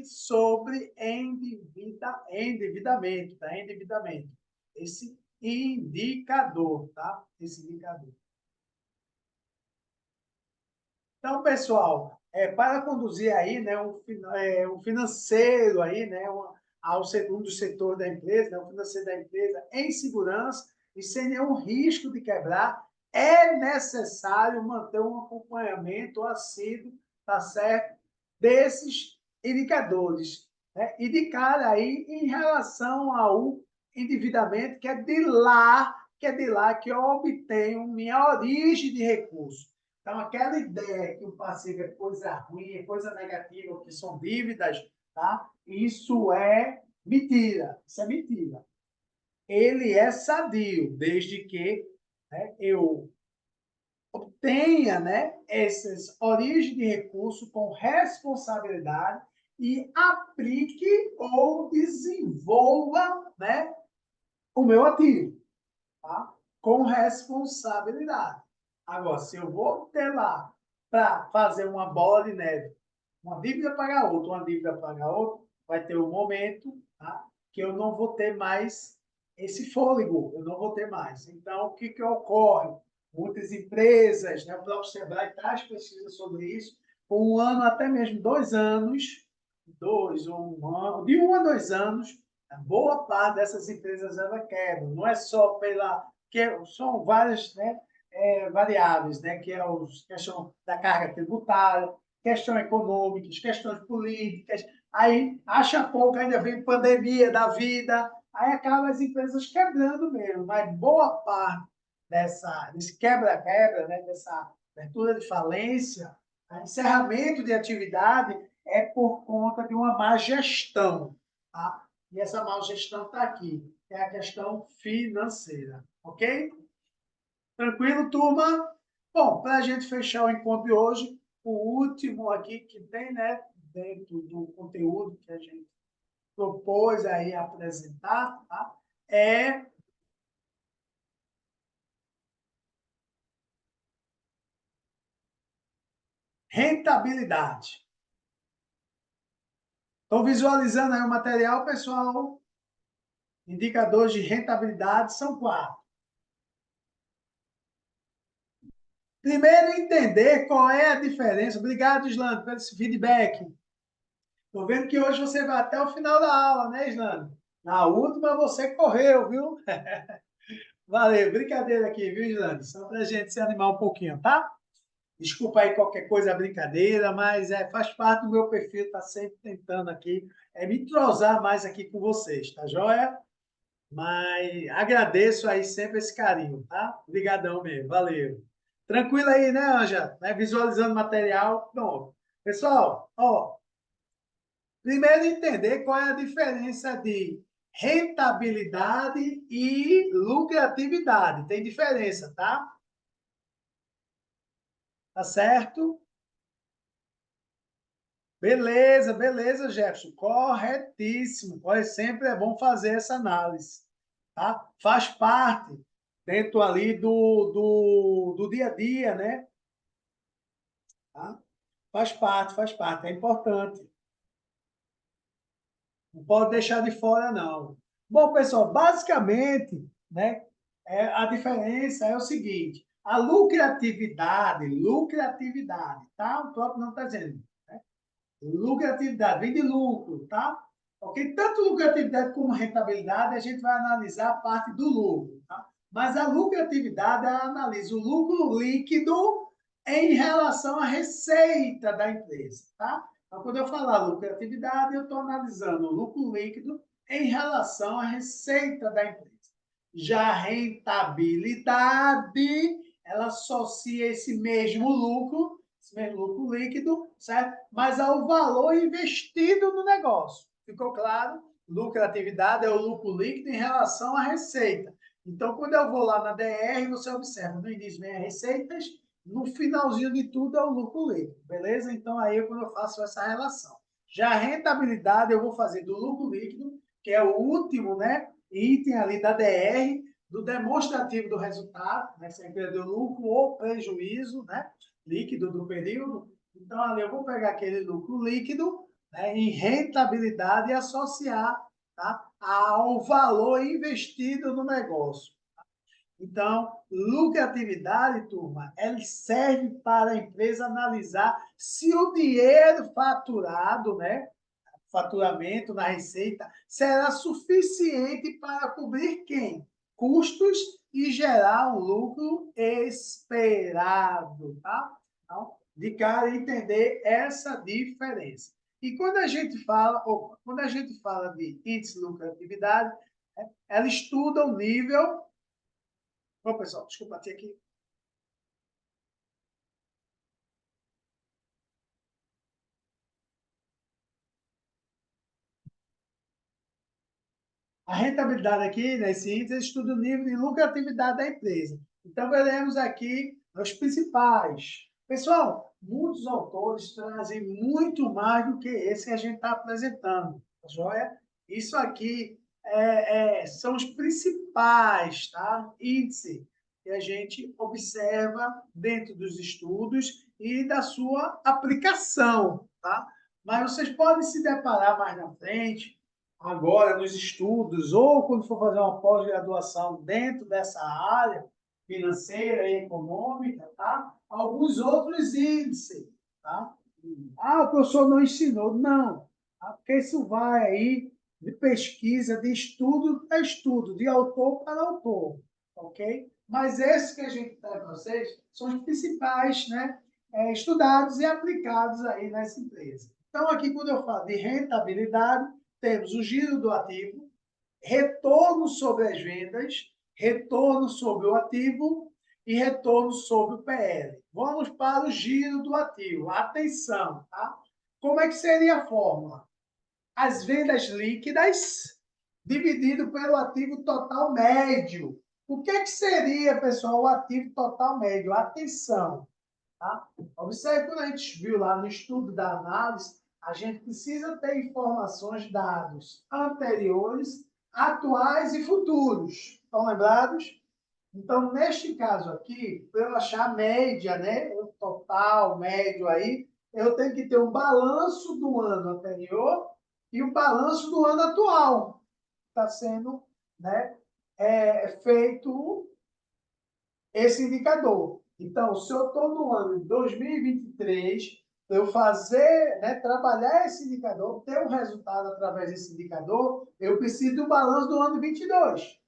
sobre endividamento, tá? Endividamento. Esse indicador, tá? Esse indicador. Então, pessoal, para conduzir aí, né, o financeiro aí, né, ao segundo setor da empresa, né, o financeiro da empresa em segurança e sem nenhum risco de quebrar, é necessário manter um acompanhamento assíduo, tá certo, desses indicadores, né? E de cara aí em relação ao endividamento, que é de lá que eu obtenho minha origem de recurso. Então, aquela ideia que o passivo é coisa ruim, é coisa negativa, que são dívidas, tá? Isso é mentira. Isso é mentira. Ele é sadio, desde que, né, eu obtenha, né, essas origens de recurso com responsabilidade e aplique ou desenvolva, né, o meu ativo, tá? Com responsabilidade. Agora, se eu vou ter lá para fazer uma bola de neve, uma dívida paga outra, uma dívida paga outra, vai ter um momento, tá, que eu não vou ter mais esse fôlego, eu não vou ter mais. Então, o que, que ocorre? Muitas empresas, né, o próprio Sebrae traz pesquisa sobre isso, por um ano, até mesmo 2 anos, 2 ou 1 ano, de 1 a 2 anos, a boa parte dessas empresas ela quebra. Não é só pela. Que são várias, né, variáveis, né, que é a questão da carga tributária, questões econômicas, questões políticas. Aí, acha pouco, ainda vem pandemia da vida, aí acaba as empresas quebrando mesmo. Mas boa parte desse quebra-quebra, né, dessa abertura de falência, encerramento de atividade, é por conta de uma má gestão. Tá? E essa má gestão está aqui, é a questão financeira. Ok? Tranquilo, turma? Bom, para a gente fechar o encontro de hoje, o último aqui que tem, né, dentro do conteúdo que a gente propôs aí apresentar, tá? É rentabilidade. Estão visualizando aí o material, pessoal? Indicadores de rentabilidade são 4. Primeiro, entender qual é a diferença. Obrigado, Islândia, pelo esse feedback. Estou vendo que hoje você vai até o final da aula, né, Islândia? Na última você correu, viu? Valeu, brincadeira aqui, viu, Islândia? Só para a gente se animar um pouquinho, tá? Desculpa aí qualquer coisa, brincadeira, mas faz parte do meu perfil, tá sempre tentando aqui me entrosar mais aqui com vocês, tá joia? Mas agradeço aí sempre esse carinho, tá? Obrigadão mesmo, valeu. Tranquilo aí, né, Anja? Né? Visualizando o material. Pronto. Pessoal, ó, primeiro entender qual é a diferença de rentabilidade e lucratividade. Tem diferença, tá? Tá certo? Beleza, beleza, Jefferson. Corretíssimo. Sempre é bom fazer essa análise, tá? Faz parte dentro ali do dia a dia, né? Tá? Faz parte, é importante. Não pode deixar de fora, não. Bom, pessoal, basicamente, né, a diferença é o seguinte: a lucratividade, tá? O próprio não está dizendo, né? Lucratividade, vem de lucro, tá? Ok? Tanto lucratividade como rentabilidade, a gente vai analisar a parte do lucro, tá? Mas a lucratividade, ela analisa o lucro líquido em relação à receita da empresa, tá? Então, quando eu falar lucratividade, eu estou analisando o lucro líquido em relação à receita da empresa. Já a rentabilidade, ela associa esse mesmo lucro líquido, certo? Mas ao valor investido no negócio. Ficou claro? Lucratividade é o lucro líquido em relação à receita. Então, quando eu vou lá na DR, você observa, no início vem as receitas, no finalzinho de tudo é o lucro líquido, beleza? Então, aí é quando eu faço essa relação. Já a rentabilidade eu vou fazer do lucro líquido, que é o último, né, item ali da DR, do demonstrativo do resultado, né, se a empresa deu lucro ou prejuízo, né, líquido do período. Então, ali eu vou pegar aquele lucro líquido, né, em rentabilidade e associar, tá, ao valor investido no negócio. Então, lucratividade, turma, ela serve para a empresa analisar se o dinheiro faturado, né, faturamento na receita, será suficiente para cobrir quem? Custos e gerar um lucro esperado, tá? Então, de cara entender essa diferença. E quando a gente fala de índice de lucratividade, ela estuda o nível. Bom, pessoal, desculpa ter aqui. A rentabilidade aqui, nesse índice, estuda o nível de lucratividade da empresa. Então, veremos aqui os principais. Pessoal, muitos autores trazem muito mais do que esse que a gente está apresentando. Tá joia? Isso aqui são os principais, tá? Índice. e a gente observa dentro dos estudos e da sua aplicação, tá? Mas vocês podem se deparar mais na frente, agora nos estudos, ou quando for fazer uma pós-graduação dentro dessa área financeira e econômica, tá? Alguns outros índices, tá? Ah, o professor não ensinou. Não, tá? Porque isso vai aí de pesquisa, de estudo a estudo, de autor para autor, ok? Mas esses que a gente traz para vocês são os principais, né? Estudados e aplicados aí nessa empresa. Então, aqui, quando eu falo de rentabilidade, temos o giro do ativo, retorno sobre as vendas, retorno sobre o ativo e retorno sobre o PL. Vamos para o giro do ativo. Atenção, tá? Como é que seria a fórmula? As vendas líquidas dividido pelo ativo total médio. O que seria, pessoal, o ativo total médio? Atenção, tá? Observe, quando a gente viu lá no estudo da análise, a gente precisa ter informações, dados anteriores, atuais e futuros. Estão lembrados? Então, neste caso aqui, para eu achar a média, né, o total, médio aí, eu tenho que ter um balanço do ano anterior e o balanço do ano atual. Está sendo, né, feito esse indicador. Então, se eu estou no ano de 2023, eu fazer, né, trabalhar esse indicador, ter um resultado através desse indicador, eu preciso do balanço do ano 22.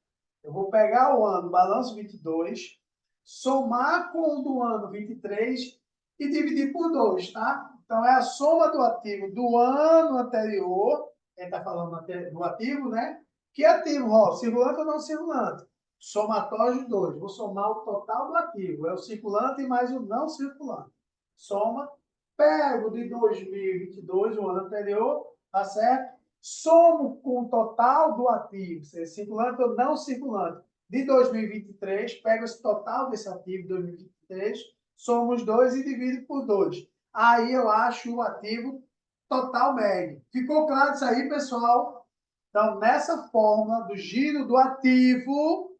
Eu vou pegar o ano, balanço 22, somar com o do ano 23 e dividir por 2, tá? Então, é a soma do ativo do ano anterior, ele está falando do ativo, né? Que ativo, ó, circulante ou não circulante? Somatório de 2. Vou somar o total do ativo. É o circulante mais o não circulante. Soma. Pego de 2022, o ano anterior, tá certo? Somo com o total do ativo, seja circulante ou não circulante, de 2023, pego esse total desse ativo de 2023, somo os dois e divido por 2. Aí eu acho o ativo total médio. Ficou claro isso aí, pessoal? Então, nessa forma do giro do ativo,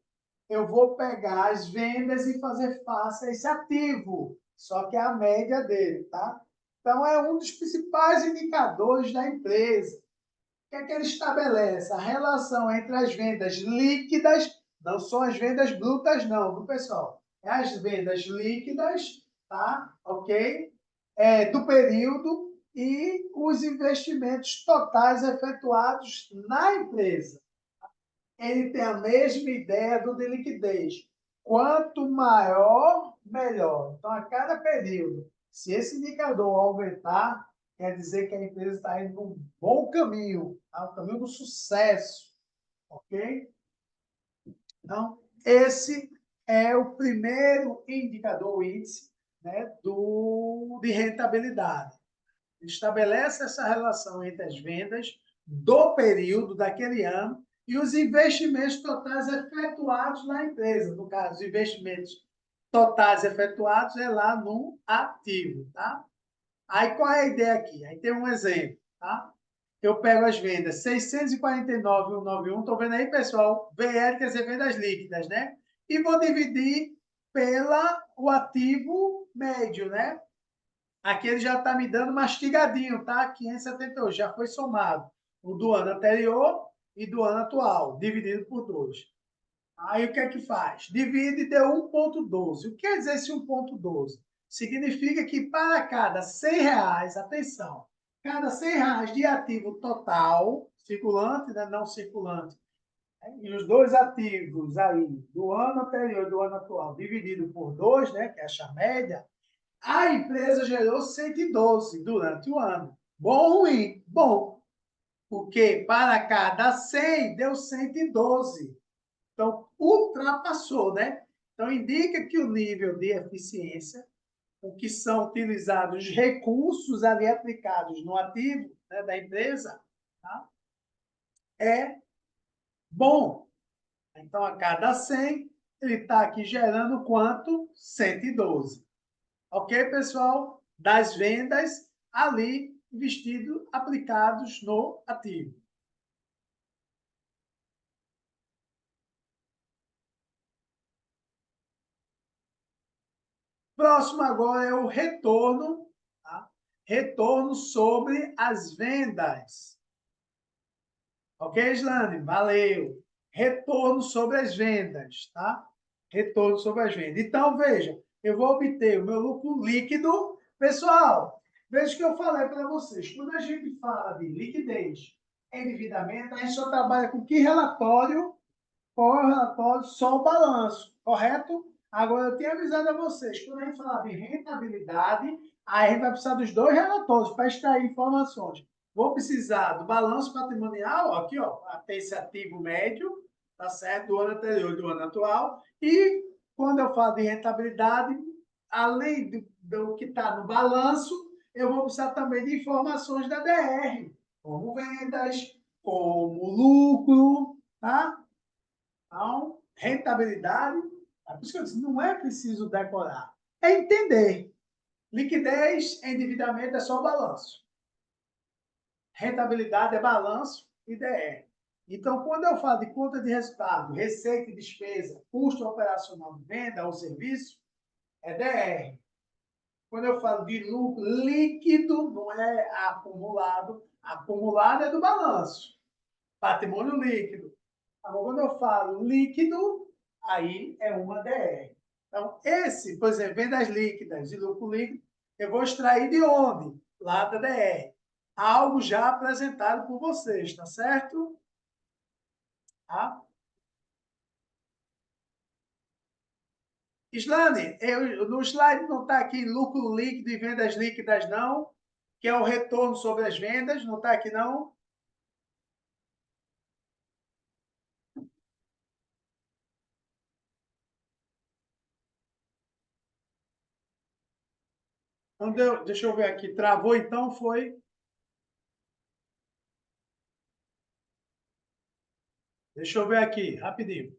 eu vou pegar as vendas e fazer face a esse ativo, só que é a média dele, tá? Então, é um dos principais indicadores da empresa. O que é que ele estabelece? A relação entre as vendas líquidas, não são as vendas brutas, não, viu, pessoal? É as vendas líquidas, tá? Ok? Do período e os investimentos totais efetuados na empresa. Ele tem a mesma ideia do de liquidez. Quanto maior, melhor. Então, a cada período, se esse indicador aumentar, quer dizer que a empresa está indo num bom caminho, tá? Um caminho do sucesso. Ok? Então, esse é o primeiro indicador, o índice, né, de rentabilidade. Estabelece essa relação entre as vendas do período daquele ano e os investimentos totais efetuados na empresa. No caso, os investimentos totais efetuados é lá no ativo, tá? Aí qual é a ideia aqui? Aí tem um exemplo, tá? Eu pego as vendas 649,191, estou vendo aí, pessoal? VL quer dizer vendas líquidas, né? E vou dividir pela o ativo médio, né? Aqui ele já está me dando mastigadinho, tá? 578, já foi somado. O do ano anterior e do ano atual, dividido por 2. Aí o que é que faz? Divide e deu 1,12. O que quer dizer esse 1,12? Significa que para cada R$ 100, atenção, cada R$ 100 de ativo total, circulante, né, não circulante, e os dois ativos aí do ano anterior e do ano atual, dividido por 2, né, que é a média, a empresa gerou 112 durante o ano. Bom ou ruim? Bom, porque para cada 100 deu 112. Então, ultrapassou, né? Então, indica que o nível de eficiência, o que são utilizados os recursos ali aplicados no ativo, né, da empresa, tá? É bom. Então, a cada 100, ele está aqui gerando quanto? 112. Ok, pessoal? Das vendas ali investido, aplicados no ativo. Próximo agora é o retorno, tá? Retorno sobre as vendas. Ok, Islane? Valeu. Retorno sobre as vendas, tá? Retorno sobre as vendas. Então, veja, eu vou obter o meu lucro líquido. Pessoal, veja o que eu falei para vocês. Quando a gente fala de liquidez, endividamento, a gente só trabalha com que relatório? Qual é o relatório? Só o balanço, correto? Agora, eu tenho avisado a vocês, quando a gente falar de rentabilidade, aí a gente vai precisar dos dois relatórios para extrair informações. Vou precisar do balanço patrimonial, aqui, ó, até esse ativo médio, tá certo? Do ano anterior e do ano atual. E quando eu falo de rentabilidade, além do que está no balanço, eu vou precisar também de informações da DR, como vendas, como lucro, tá? Então, rentabilidade, é por isso que eu disse, não é preciso decorar, é entender. Liquidez, endividamento é só balanço. Rentabilidade é balanço e DR. Então, quando eu falo de conta de resultado, receita e despesa, custo operacional de venda ou serviço, é DR. Quando eu falo de lucro líquido, não é acumulado. Acumulado é do balanço. Patrimônio líquido. Agora, quando eu falo líquido, aí é uma DR. Então, esse, por exemplo, vendas líquidas e lucro líquido, eu vou extrair de onde? Lá da DR. Algo já apresentado por vocês, tá certo? Tá? Islane, no slide não está aqui lucro líquido e vendas líquidas, não, que é o retorno sobre as vendas, não está aqui, não? Não deu, deixa eu ver aqui, travou então, foi? Deixa eu ver aqui, rapidinho.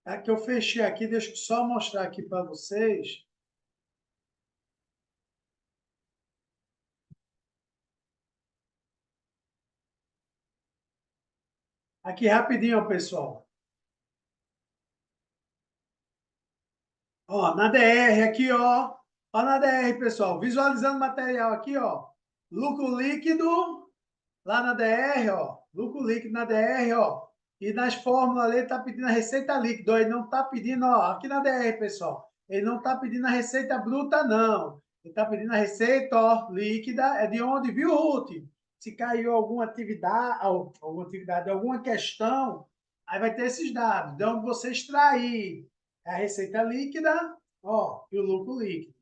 É que eu fechei aqui, deixa eu só mostrar aqui para vocês. Aqui rapidinho, ó, pessoal. Ó, na DR aqui, ó. Ó na DR, pessoal. Visualizando o material aqui, ó. Lucro líquido lá na DR, ó. Lucro líquido na DR, ó. E nas fórmulas ali, ele tá pedindo a receita líquida. Ó, ele não tá pedindo, ó, aqui na DR, pessoal. Ele não tá pedindo a receita bruta, não. Ele tá pedindo a receita, ó, líquida. É de onde, viu, Ruth? Se caiu alguma atividade, alguma questão, aí vai ter esses dados. De onde você extrair a receita líquida, ó, e o lucro líquido.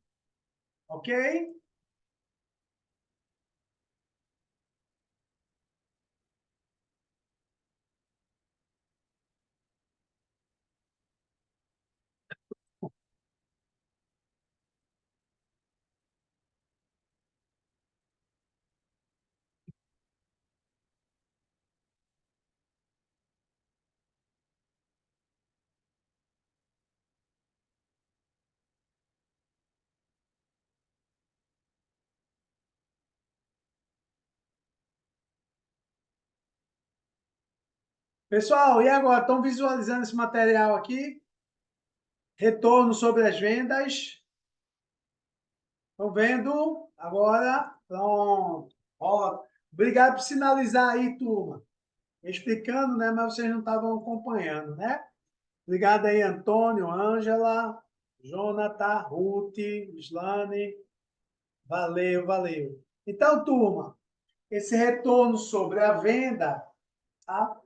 Ok? Pessoal, e agora? Estão visualizando esse material aqui? Retorno sobre as vendas. Estão vendo? Agora, pronto. Ó, obrigado por sinalizar aí, turma. Explicando, né? Mas vocês não estavam acompanhando, né? Obrigado aí, Antônio, Ângela, Jonathan, Ruth, Islane. Valeu, valeu. Então, turma, esse retorno sobre a venda, tá?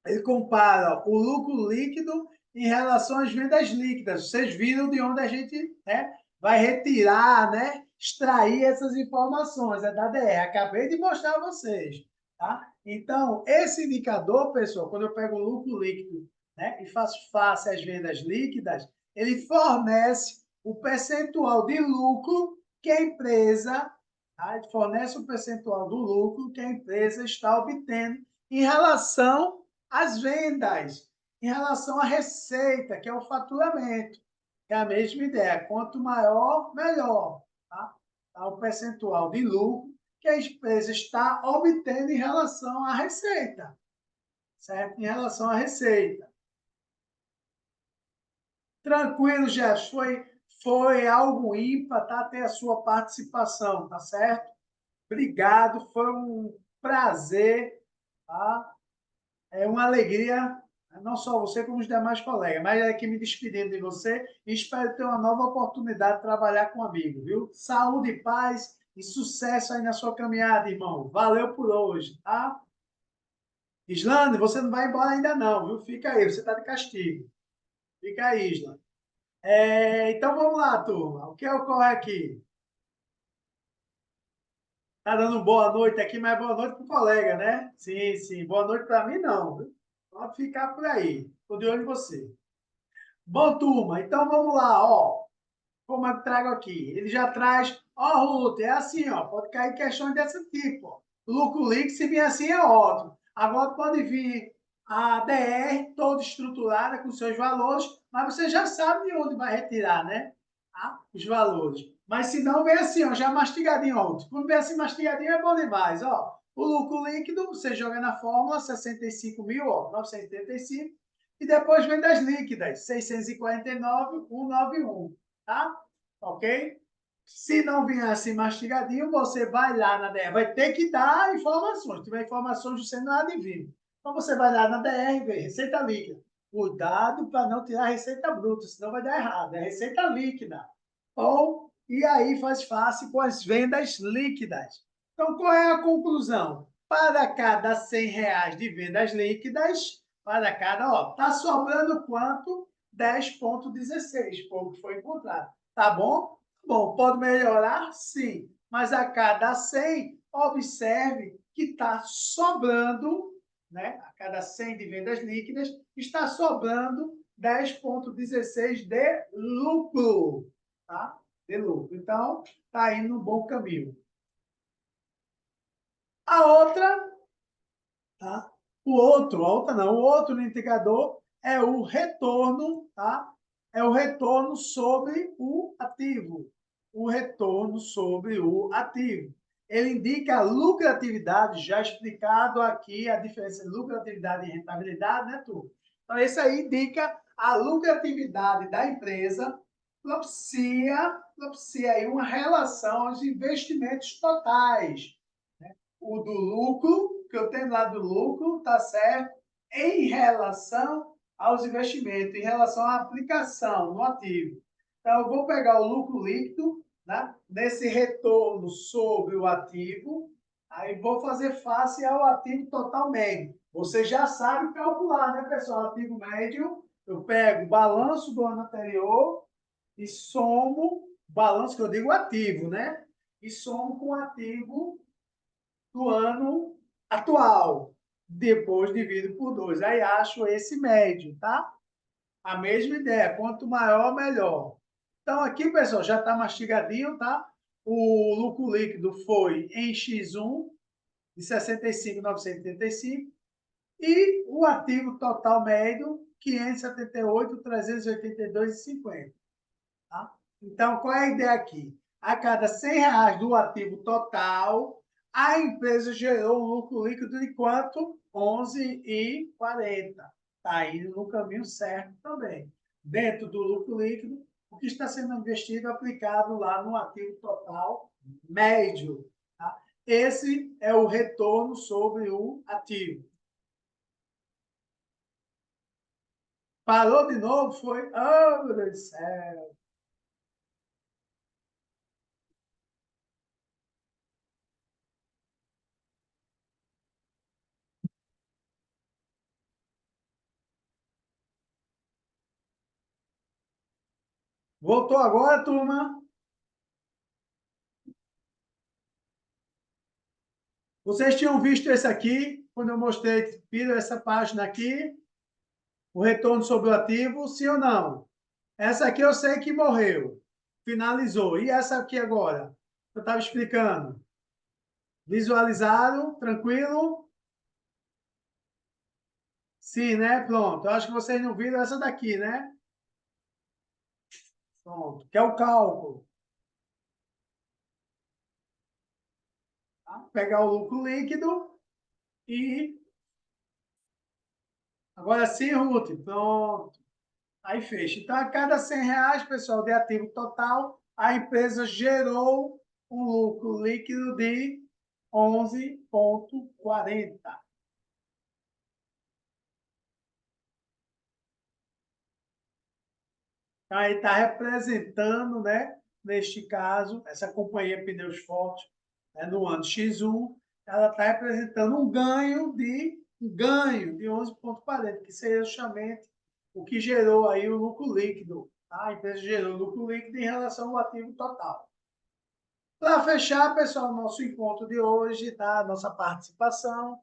Ele compara o lucro líquido em relação às vendas líquidas. Vocês viram de onde a gente, né, vai retirar, né, extrair essas informações. É da DR. Acabei de mostrar a vocês. Tá? Então, esse indicador, pessoal, quando eu pego o lucro líquido, né, e faço face às vendas líquidas, ele fornece o percentual de lucro que a empresa, tá? Ele fornece o percentual do lucro que a empresa está obtendo em relação as vendas, em relação à receita, que é o faturamento. É a mesma ideia. Quanto maior, melhor. Tá? Tá o percentual de lucro que a empresa está obtendo em relação à receita. Certo? Em relação à receita. Tranquilo, Jefferson. Foi algo ímpar, tá? Ter a sua participação, tá certo? Obrigado, foi um prazer, tá? É uma alegria, não só você, como os demais colegas, mas é aqui me despedindo de você e espero ter uma nova oportunidade de trabalhar com um amigo, viu? Saúde, paz e sucesso aí na sua caminhada, irmão. Valeu por hoje, tá? Islane, você não vai embora ainda não, viu? Fica aí, você está de castigo. Fica aí, Islane. Então vamos lá, turma. O que ocorre aqui? Tá dando boa noite aqui, mas boa noite pro colega, né? Sim, sim. Boa noite para mim, não, viu? Pode ficar por aí. Tô de olho em você. Bom, turma, então vamos lá, ó. Como eu trago aqui? Ele já traz, ó, Ruth, é assim, ó. Pode cair questões desse tipo, ó. Lucro líquido, se vier assim, é ótimo. Agora pode vir a DR toda estruturada com seus valores, mas você já sabe de onde vai retirar, né? Tá? Os valores. Mas se não, vem assim, ó, já mastigadinho, ó. Quando vem assim mastigadinho, é bom demais, ó. O lucro líquido, você joga na fórmula 65 mil, ó, 975, e depois vem das líquidas, 649,191, tá? Ok? Se não vier assim mastigadinho, você vai lá na DR, vai ter que dar informações. Se tiver informações, você não adivinha. Então você vai lá na DR e vê receita líquida. Cuidado para não tirar receita bruta, senão vai dar errado. É receita líquida. Ou, e aí faz fácil com as vendas líquidas. Então, qual é a conclusão? Para cada R$ 100 de vendas líquidas, para cada, ó, tá sobrando quanto? 10,16, foi o que foi encontrado. Tá bom? Bom, pode melhorar? Sim. Mas a cada 100, observe que está sobrando, né? A cada 100 de vendas líquidas, está sobrando 10,16 de lucro, tá? De lucro. Então, está indo no bom caminho. A outra, tá? A outra não, o outro indicador é o retorno, tá? É o retorno sobre o ativo. O retorno sobre o ativo. Ele indica a lucratividade, já explicado aqui a diferença de lucratividade e rentabilidade, né, turma? Então, esse aí indica a lucratividade da empresa, propicia aí uma relação aos investimentos totais, o do lucro, que eu tenho lá do lucro, tá certo? Em relação aos investimentos, em relação à aplicação no ativo. Então, eu vou pegar o lucro líquido, né? Nesse retorno sobre o ativo, aí vou fazer face ao ativo total médio. Você já sabe calcular, né, pessoal? Ativo médio, eu pego o balanço do ano anterior e somo, balanço que eu digo ativo, né? E somo com o ativo do ano atual. Depois divido por 2. Aí acho esse médio, tá? A mesma ideia. Quanto maior, melhor. Então, aqui, pessoal, já está mastigadinho, tá? O lucro líquido foi em X1 de 65.985 e o ativo total médio 578.382,50. Tá? Então, qual é a ideia aqui? A cada R$ 100 do ativo total, a empresa gerou um lucro líquido de quanto? 11,40. Está indo no caminho certo também. Dentro do lucro líquido, o que está sendo investido aplicado lá no ativo total médio. Tá? Esse é o retorno sobre o ativo. Parou de novo? Foi? Oh, meu Deus do céu! Voltou agora, turma? Vocês tinham visto esse aqui, quando eu mostrei, viram essa página aqui, o retorno sobre o ativo, sim ou não? Essa aqui eu sei que morreu, finalizou. E essa aqui agora? Eu estava explicando. Visualizaram? Tranquilo? Sim, né? Pronto. Eu acho que vocês não viram essa daqui, né? Pronto. Que é o cálculo. Tá? Pegar o lucro líquido e... Agora sim, Ruth. Pronto. Aí fecha. Então, a cada R$ 100, pessoal, de ativo total, a empresa gerou um lucro líquido de 11,40. Então, aí está representando, né, neste caso, essa companhia Pneus Forte, né, no ano X1, ela está representando um ganho de 11,40, que seria justamente o que gerou aí o lucro líquido. Tá? A empresa gerou lucro líquido em relação ao ativo total. Para fechar, pessoal, nosso encontro de hoje, tá? Nossa participação,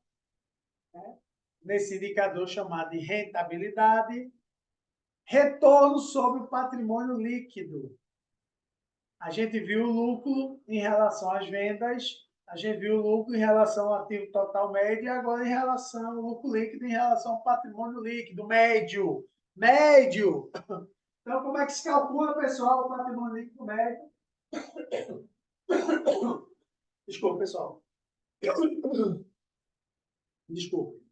né? Nesse indicador chamado de rentabilidade, retorno sobre o patrimônio líquido. A gente viu o lucro em relação às vendas, a gente viu o lucro em relação ao ativo total médio e agora em relação ao lucro líquido em relação ao patrimônio líquido médio. Médio! Então, como é que se calcula, pessoal, o patrimônio líquido médio? Desculpa, pessoal. Desculpa.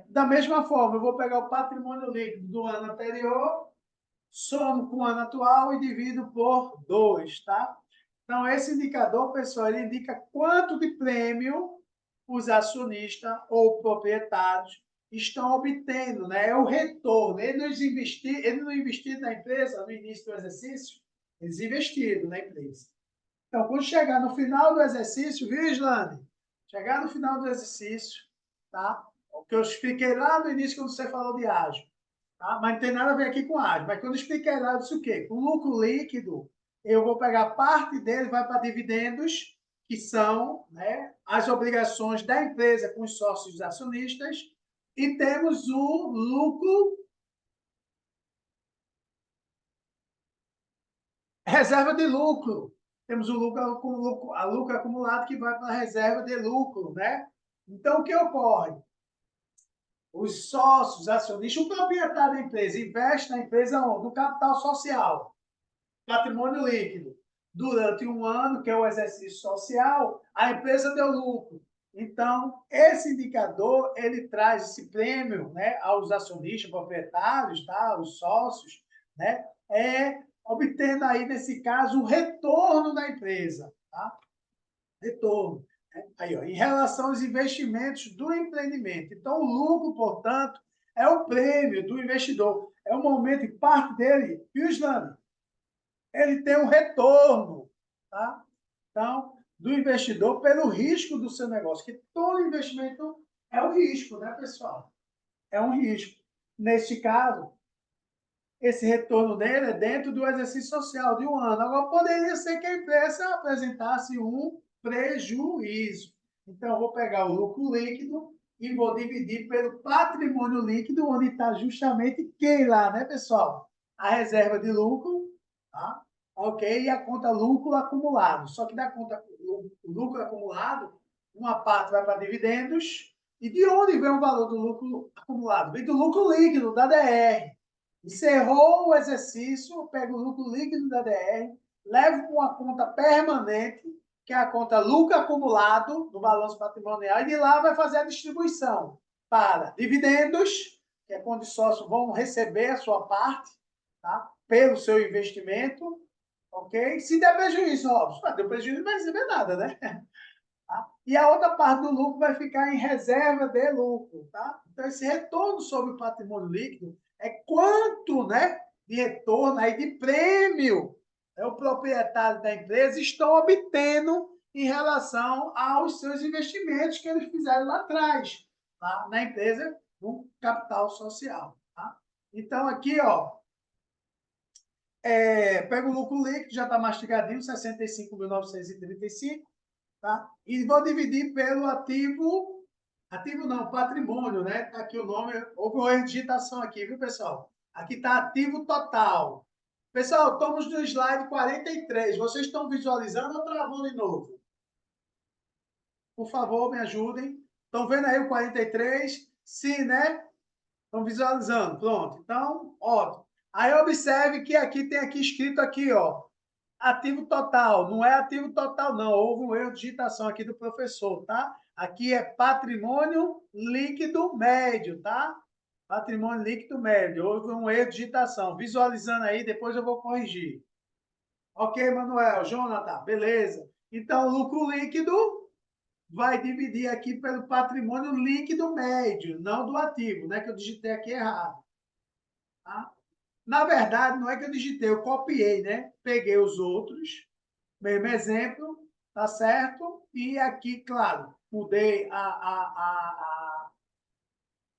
Da mesma forma, eu vou pegar o patrimônio líquido do ano anterior, somo com o ano atual e divido por 2, tá? Então, esse indicador, pessoal, ele indica quanto de prêmio os acionistas ou proprietários estão obtendo, né? É o retorno. Eles não investiram na empresa no início do exercício, eles investiram na empresa. Então, quando chegar no final do exercício, viu, Islane? Chegar no final do exercício, tá? O que eu expliquei lá no início, quando você falou de ágio, tá? Mas não tem nada a ver aqui com ágio. Mas quando eu expliquei lá, eu disse o quê? O lucro líquido, eu vou pegar parte dele, vai para dividendos, que são, né, as obrigações da empresa com os sócios acionistas, e temos o lucro, reserva de lucro. Temos o lucro acumulado que vai para a reserva de lucro, né? Então, o que ocorre? Os sócios, acionistas, o proprietário da empresa investe na empresa onde? No capital social, patrimônio líquido. Durante um ano, que é o exercício social, a empresa deu lucro. Então, esse indicador, ele traz esse prêmio, né, aos acionistas, proprietários, tá, os sócios, né, obtendo aí, nesse caso, o retorno da empresa. Tá? Retorno. Aí, ó, em relação aos investimentos do empreendimento. Então, o lucro, portanto, é o prêmio do investidor. É o momento em parte dele, viu, Islândia? Ele tem um retorno, tá? Então, do investidor pelo risco do seu negócio, que todo investimento é um risco, né, pessoal? É um risco. Neste caso, esse retorno dele é dentro do exercício social de um ano. Agora, poderia ser que a empresa apresentasse um prejuízo. Então, eu vou pegar o lucro líquido e vou dividir pelo patrimônio líquido, onde está justamente quem lá, né, pessoal? A reserva de lucro, tá? Ok? E a conta lucro acumulado. Só que da conta lucro acumulado, uma parte vai para dividendos. E de onde vem o valor do lucro acumulado? Vem do lucro líquido, da DR. Encerrou o exercício, eu pego o lucro líquido da DR, levo para uma conta permanente, que é a conta lucro acumulado do balanço patrimonial, e de lá vai fazer a distribuição para dividendos, que é quando os sócios vão receber a sua parte, tá? Pelo seu investimento, ok? Se der prejuízo, óbvio, se deu prejuízo, não vai receber nada, né? Tá? E a outra parte do lucro vai ficar em reserva de lucro. Tá? Então, esse retorno sobre o patrimônio líquido é quanto, né, de retorno, aí, de prêmio, o proprietário da empresa estão obtendo em relação aos seus investimentos que eles fizeram lá atrás, tá? Na empresa, no capital social. Tá? Então, aqui, ó, pega o lucro líquido, já está mastigadinho, 65.935, tá? E vou dividir pelo ativo não, patrimônio, né? Tá aqui o nome, houve uma digitação aqui, viu, pessoal? Aqui está ativo total. Pessoal, estamos no slide 43. Vocês estão visualizando ou travou de novo? Por favor, me ajudem. Estão vendo aí o 43? Sim, né? Estão visualizando. Pronto. Então, ótimo. Aí observe que aqui tem aqui escrito aqui, ó, ativo total. Não é ativo total, não. Houve um erro de digitação aqui do professor, tá? Aqui é patrimônio líquido médio, tá? Patrimônio líquido médio. Houve um erro de digitação. Visualizando aí, depois eu vou corrigir. Ok, Manuel, Jonathan, beleza. Então, o lucro líquido vai dividir aqui pelo patrimônio líquido médio, não do ativo, né? Que eu digitei aqui errado. Tá? Na verdade, não é que eu digitei, eu copiei, né? Peguei os outros, mesmo exemplo, tá certo? E aqui, claro, mudei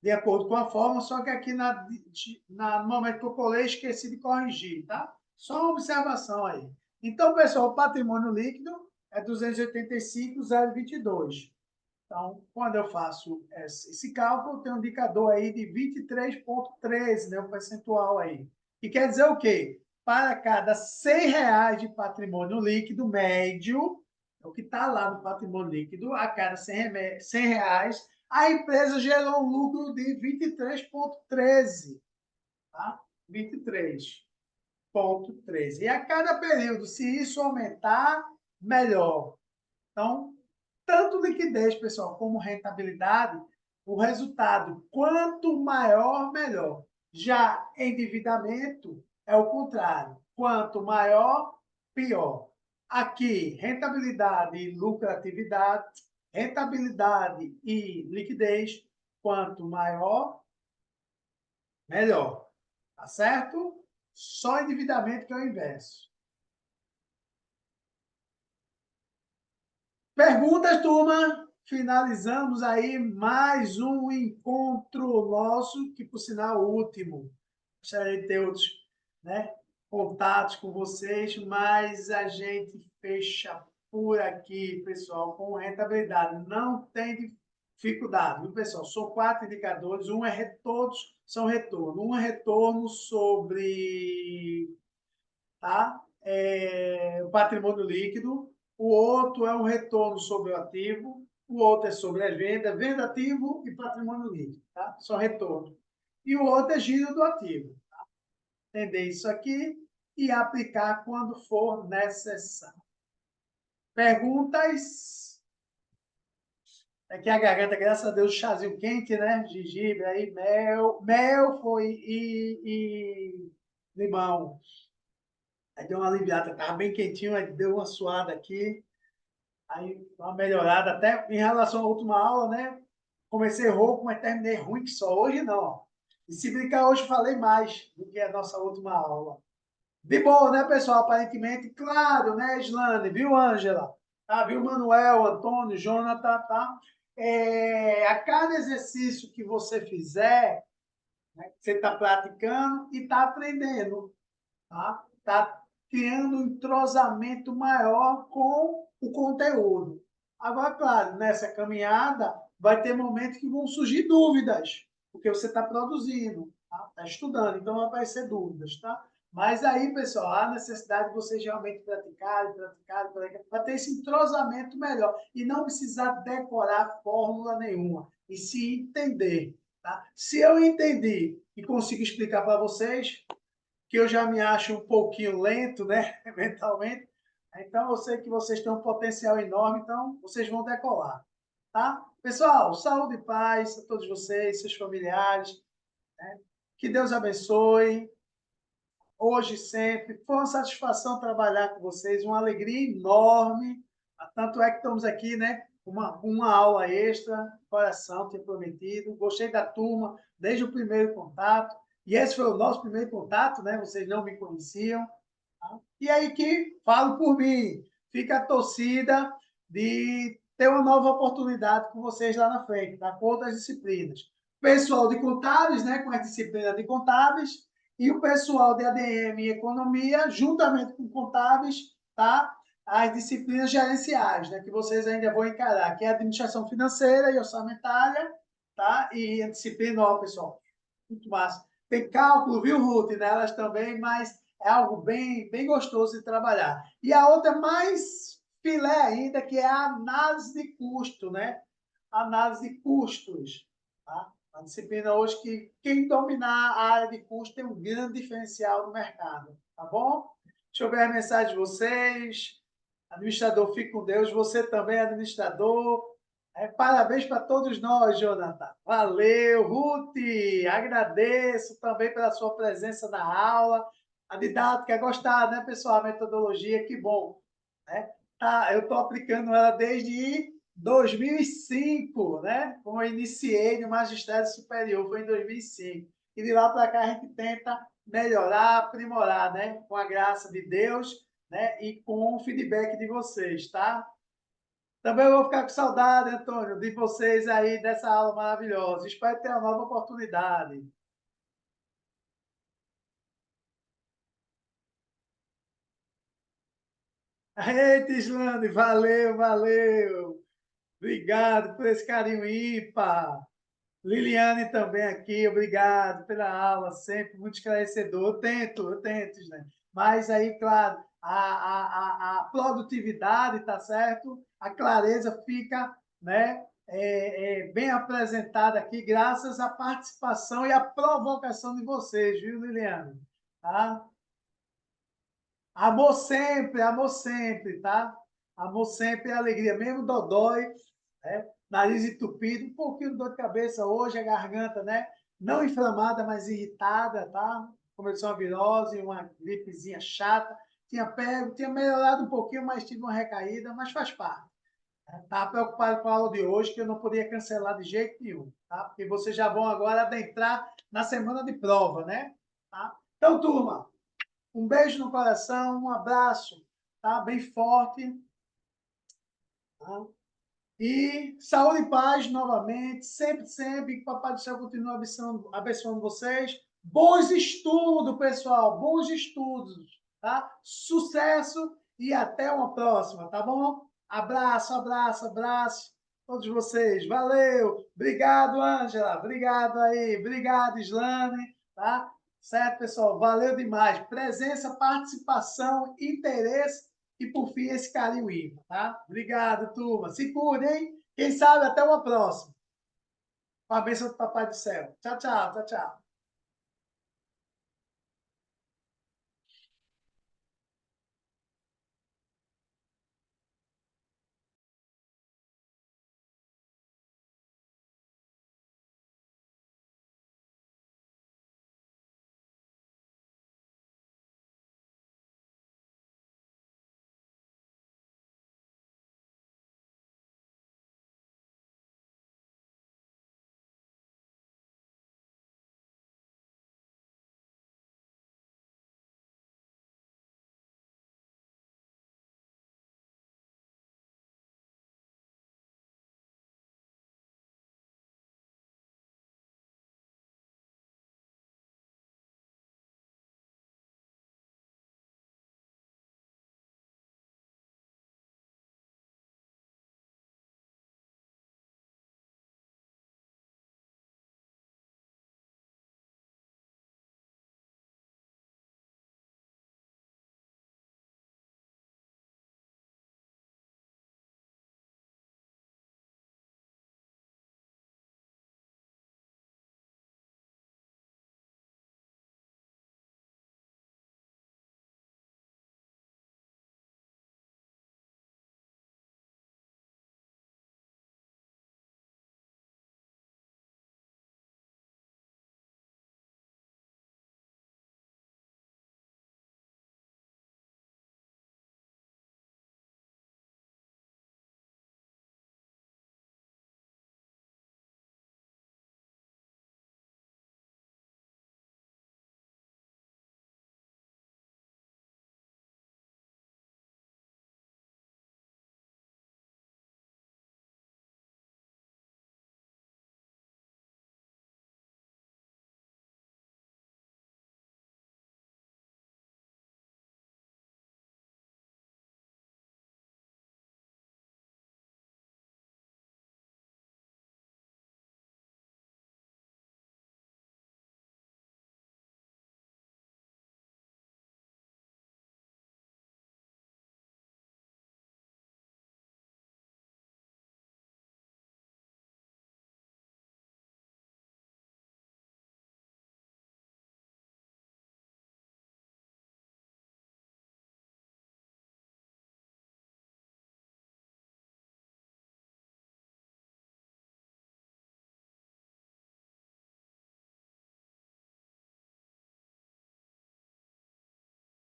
de acordo com a forma, só que aqui no momento que eu colei, esqueci de corrigir, tá? Só uma observação aí. Então, pessoal, o patrimônio líquido é 285,022. Então, quando eu faço esse cálculo, eu tenho um indicador aí de 23,13, né, o percentual aí. E quer dizer o quê? Para cada R$ 100 de patrimônio líquido médio, é o que está lá no patrimônio líquido, a cada R$ 100, a empresa gerou um lucro de 23,13, tá? 23,13. E a cada período, se isso aumentar, melhor. Então, tanto liquidez, pessoal, como rentabilidade, o resultado, quanto maior, melhor. Já endividamento é o contrário. Quanto maior, pior. Aqui, rentabilidade e lucratividade, rentabilidade e liquidez, quanto maior, melhor. Tá certo? Só endividamento que é o inverso. Perguntas, turma? Finalizamos aí mais um encontro nosso, que por sinal o último. Gostaria de ter outros, né, contatos com vocês, mas a gente fecha por aqui, pessoal, com rentabilidade. Não tem dificuldade, viu, pessoal? São 4 indicadores, todos são retorno. Um é retorno sobre, tá? O patrimônio líquido, o outro é um retorno sobre o ativo, o outro é sobre a venda ativo e patrimônio líquido, tá? Só retorno. E o outro é giro do ativo. Tá? Entender isso aqui e aplicar quando for necessário. Perguntas? Aqui a garganta, graças a Deus, chazinho quente, né? Gengibre aí, mel foi e limão. Aí deu uma aliviada, estava bem quentinho, aí deu uma suada aqui, aí uma melhorada. Até em relação à última aula, né? Comecei rouco, mas terminei ruim que só. Hoje não. E se brincar, hoje falei mais do que a nossa última aula. De boa, né, pessoal? Aparentemente, claro, né, Islane? Viu, Ângela? Tá? Viu, Manuel, Antônio, Jonathan, tá? A cada exercício que você fizer, né, você está praticando e está aprendendo. Tá? Tá criando um entrosamento maior com o conteúdo. Agora, claro, nessa caminhada vai ter momentos que vão surgir dúvidas, porque você está produzindo, está estudando, então vai aparecer dúvidas, tá? Mas aí, pessoal, há necessidade de vocês realmente praticarem, para ter esse entrosamento melhor e não precisar decorar fórmula nenhuma, e se entender, tá? Se eu entendi e consigo explicar para vocês, que eu já me acho um pouquinho lento, né, mentalmente. Então, eu sei que vocês têm um potencial enorme, então vocês vão decolar, tá? Pessoal, saúde e paz a todos vocês, seus familiares, né? Que Deus abençoe, hoje e sempre. Foi uma satisfação trabalhar com vocês, uma alegria enorme. Tanto é que estamos aqui, né? Uma aula extra, coração, tinha prometido. Gostei da turma desde o primeiro contato. E esse foi o nosso primeiro contato, né? Vocês não me conheciam. Tá? E aí que falo por mim, fica a torcida de ter uma nova oportunidade com vocês lá na frente, tá? Com outras disciplinas. Pessoal de contábeis, né? Com as disciplinas de contábeis, e o pessoal de ADM e economia, juntamente com contábeis, tá? As disciplinas gerenciais, né? Que vocês ainda vão encarar, que é administração financeira e orçamentária, tá? E a disciplina, ó, pessoal, muito massa. Tem cálculo, viu, Ruth, nelas também, mas é algo bem gostoso de trabalhar. E a outra mais filé ainda, que é a análise de custo, né? Análise de custos, tá? A disciplina hoje que quem dominar a área de custo tem um grande diferencial no mercado, tá bom? Deixa eu ver a mensagem de vocês. Administrador, fique com Deus. Você também é administrador. Parabéns para todos nós, Jonathan. Valeu, Ruth. Agradeço também pela sua presença na aula. A didática, gostar, né, pessoal? A metodologia, que bom. Né? Tá, eu estou aplicando ela desde 2005, né? Quando eu iniciei no magistério superior, foi em 2005. E de lá para cá a gente tenta melhorar, aprimorar, né? Com a graça de Deus, né? E com o feedback de vocês, tá? Também vou ficar com saudade, Antônio, de vocês aí, dessa aula maravilhosa. Espero ter uma nova oportunidade. Eita, Islane, valeu, valeu. Obrigado por esse carinho ímpar. Liliane também aqui, obrigado pela aula, sempre muito esclarecedor. Eu tento, né? Mas aí, claro, a produtividade, tá certo? A clareza fica, né, bem apresentada aqui, graças à participação e à provocação de vocês, viu, Liliane? Tá? Amor sempre, tá? Amor sempre é alegria, mesmo dodói, né? Nariz entupido, um pouquinho de dor de cabeça hoje, a garganta, né? Não inflamada, mas irritada, tá? Começou uma virose, uma gripezinha chata. Tinha pego, tinha melhorado um pouquinho, mas tive uma recaída, mas faz parte. Estava preocupado com a aula de hoje, que eu não podia cancelar de jeito nenhum, tá? Porque vocês já vão agora adentrar na semana de prova, né? Tá? Então, turma, um beijo no coração, um abraço, tá? Bem forte. Tá? E saúde e paz novamente, sempre, sempre, que o Papai do Céu continue abençoando vocês. Bons estudos, pessoal, bons estudos, tá? Sucesso e até uma próxima, tá bom? Abraço, abraço, abraço, todos vocês. Valeu! Obrigado, Ângela. Obrigado aí. Obrigado, Islane. Tá? Certo, pessoal? Valeu demais. Presença, participação, interesse e, por fim, esse carinho ímpar, tá? Obrigado, turma. Se cuidem. Quem sabe até uma próxima. Com a bênção do Papai do Céu. Tchau, tchau, tchau, tchau.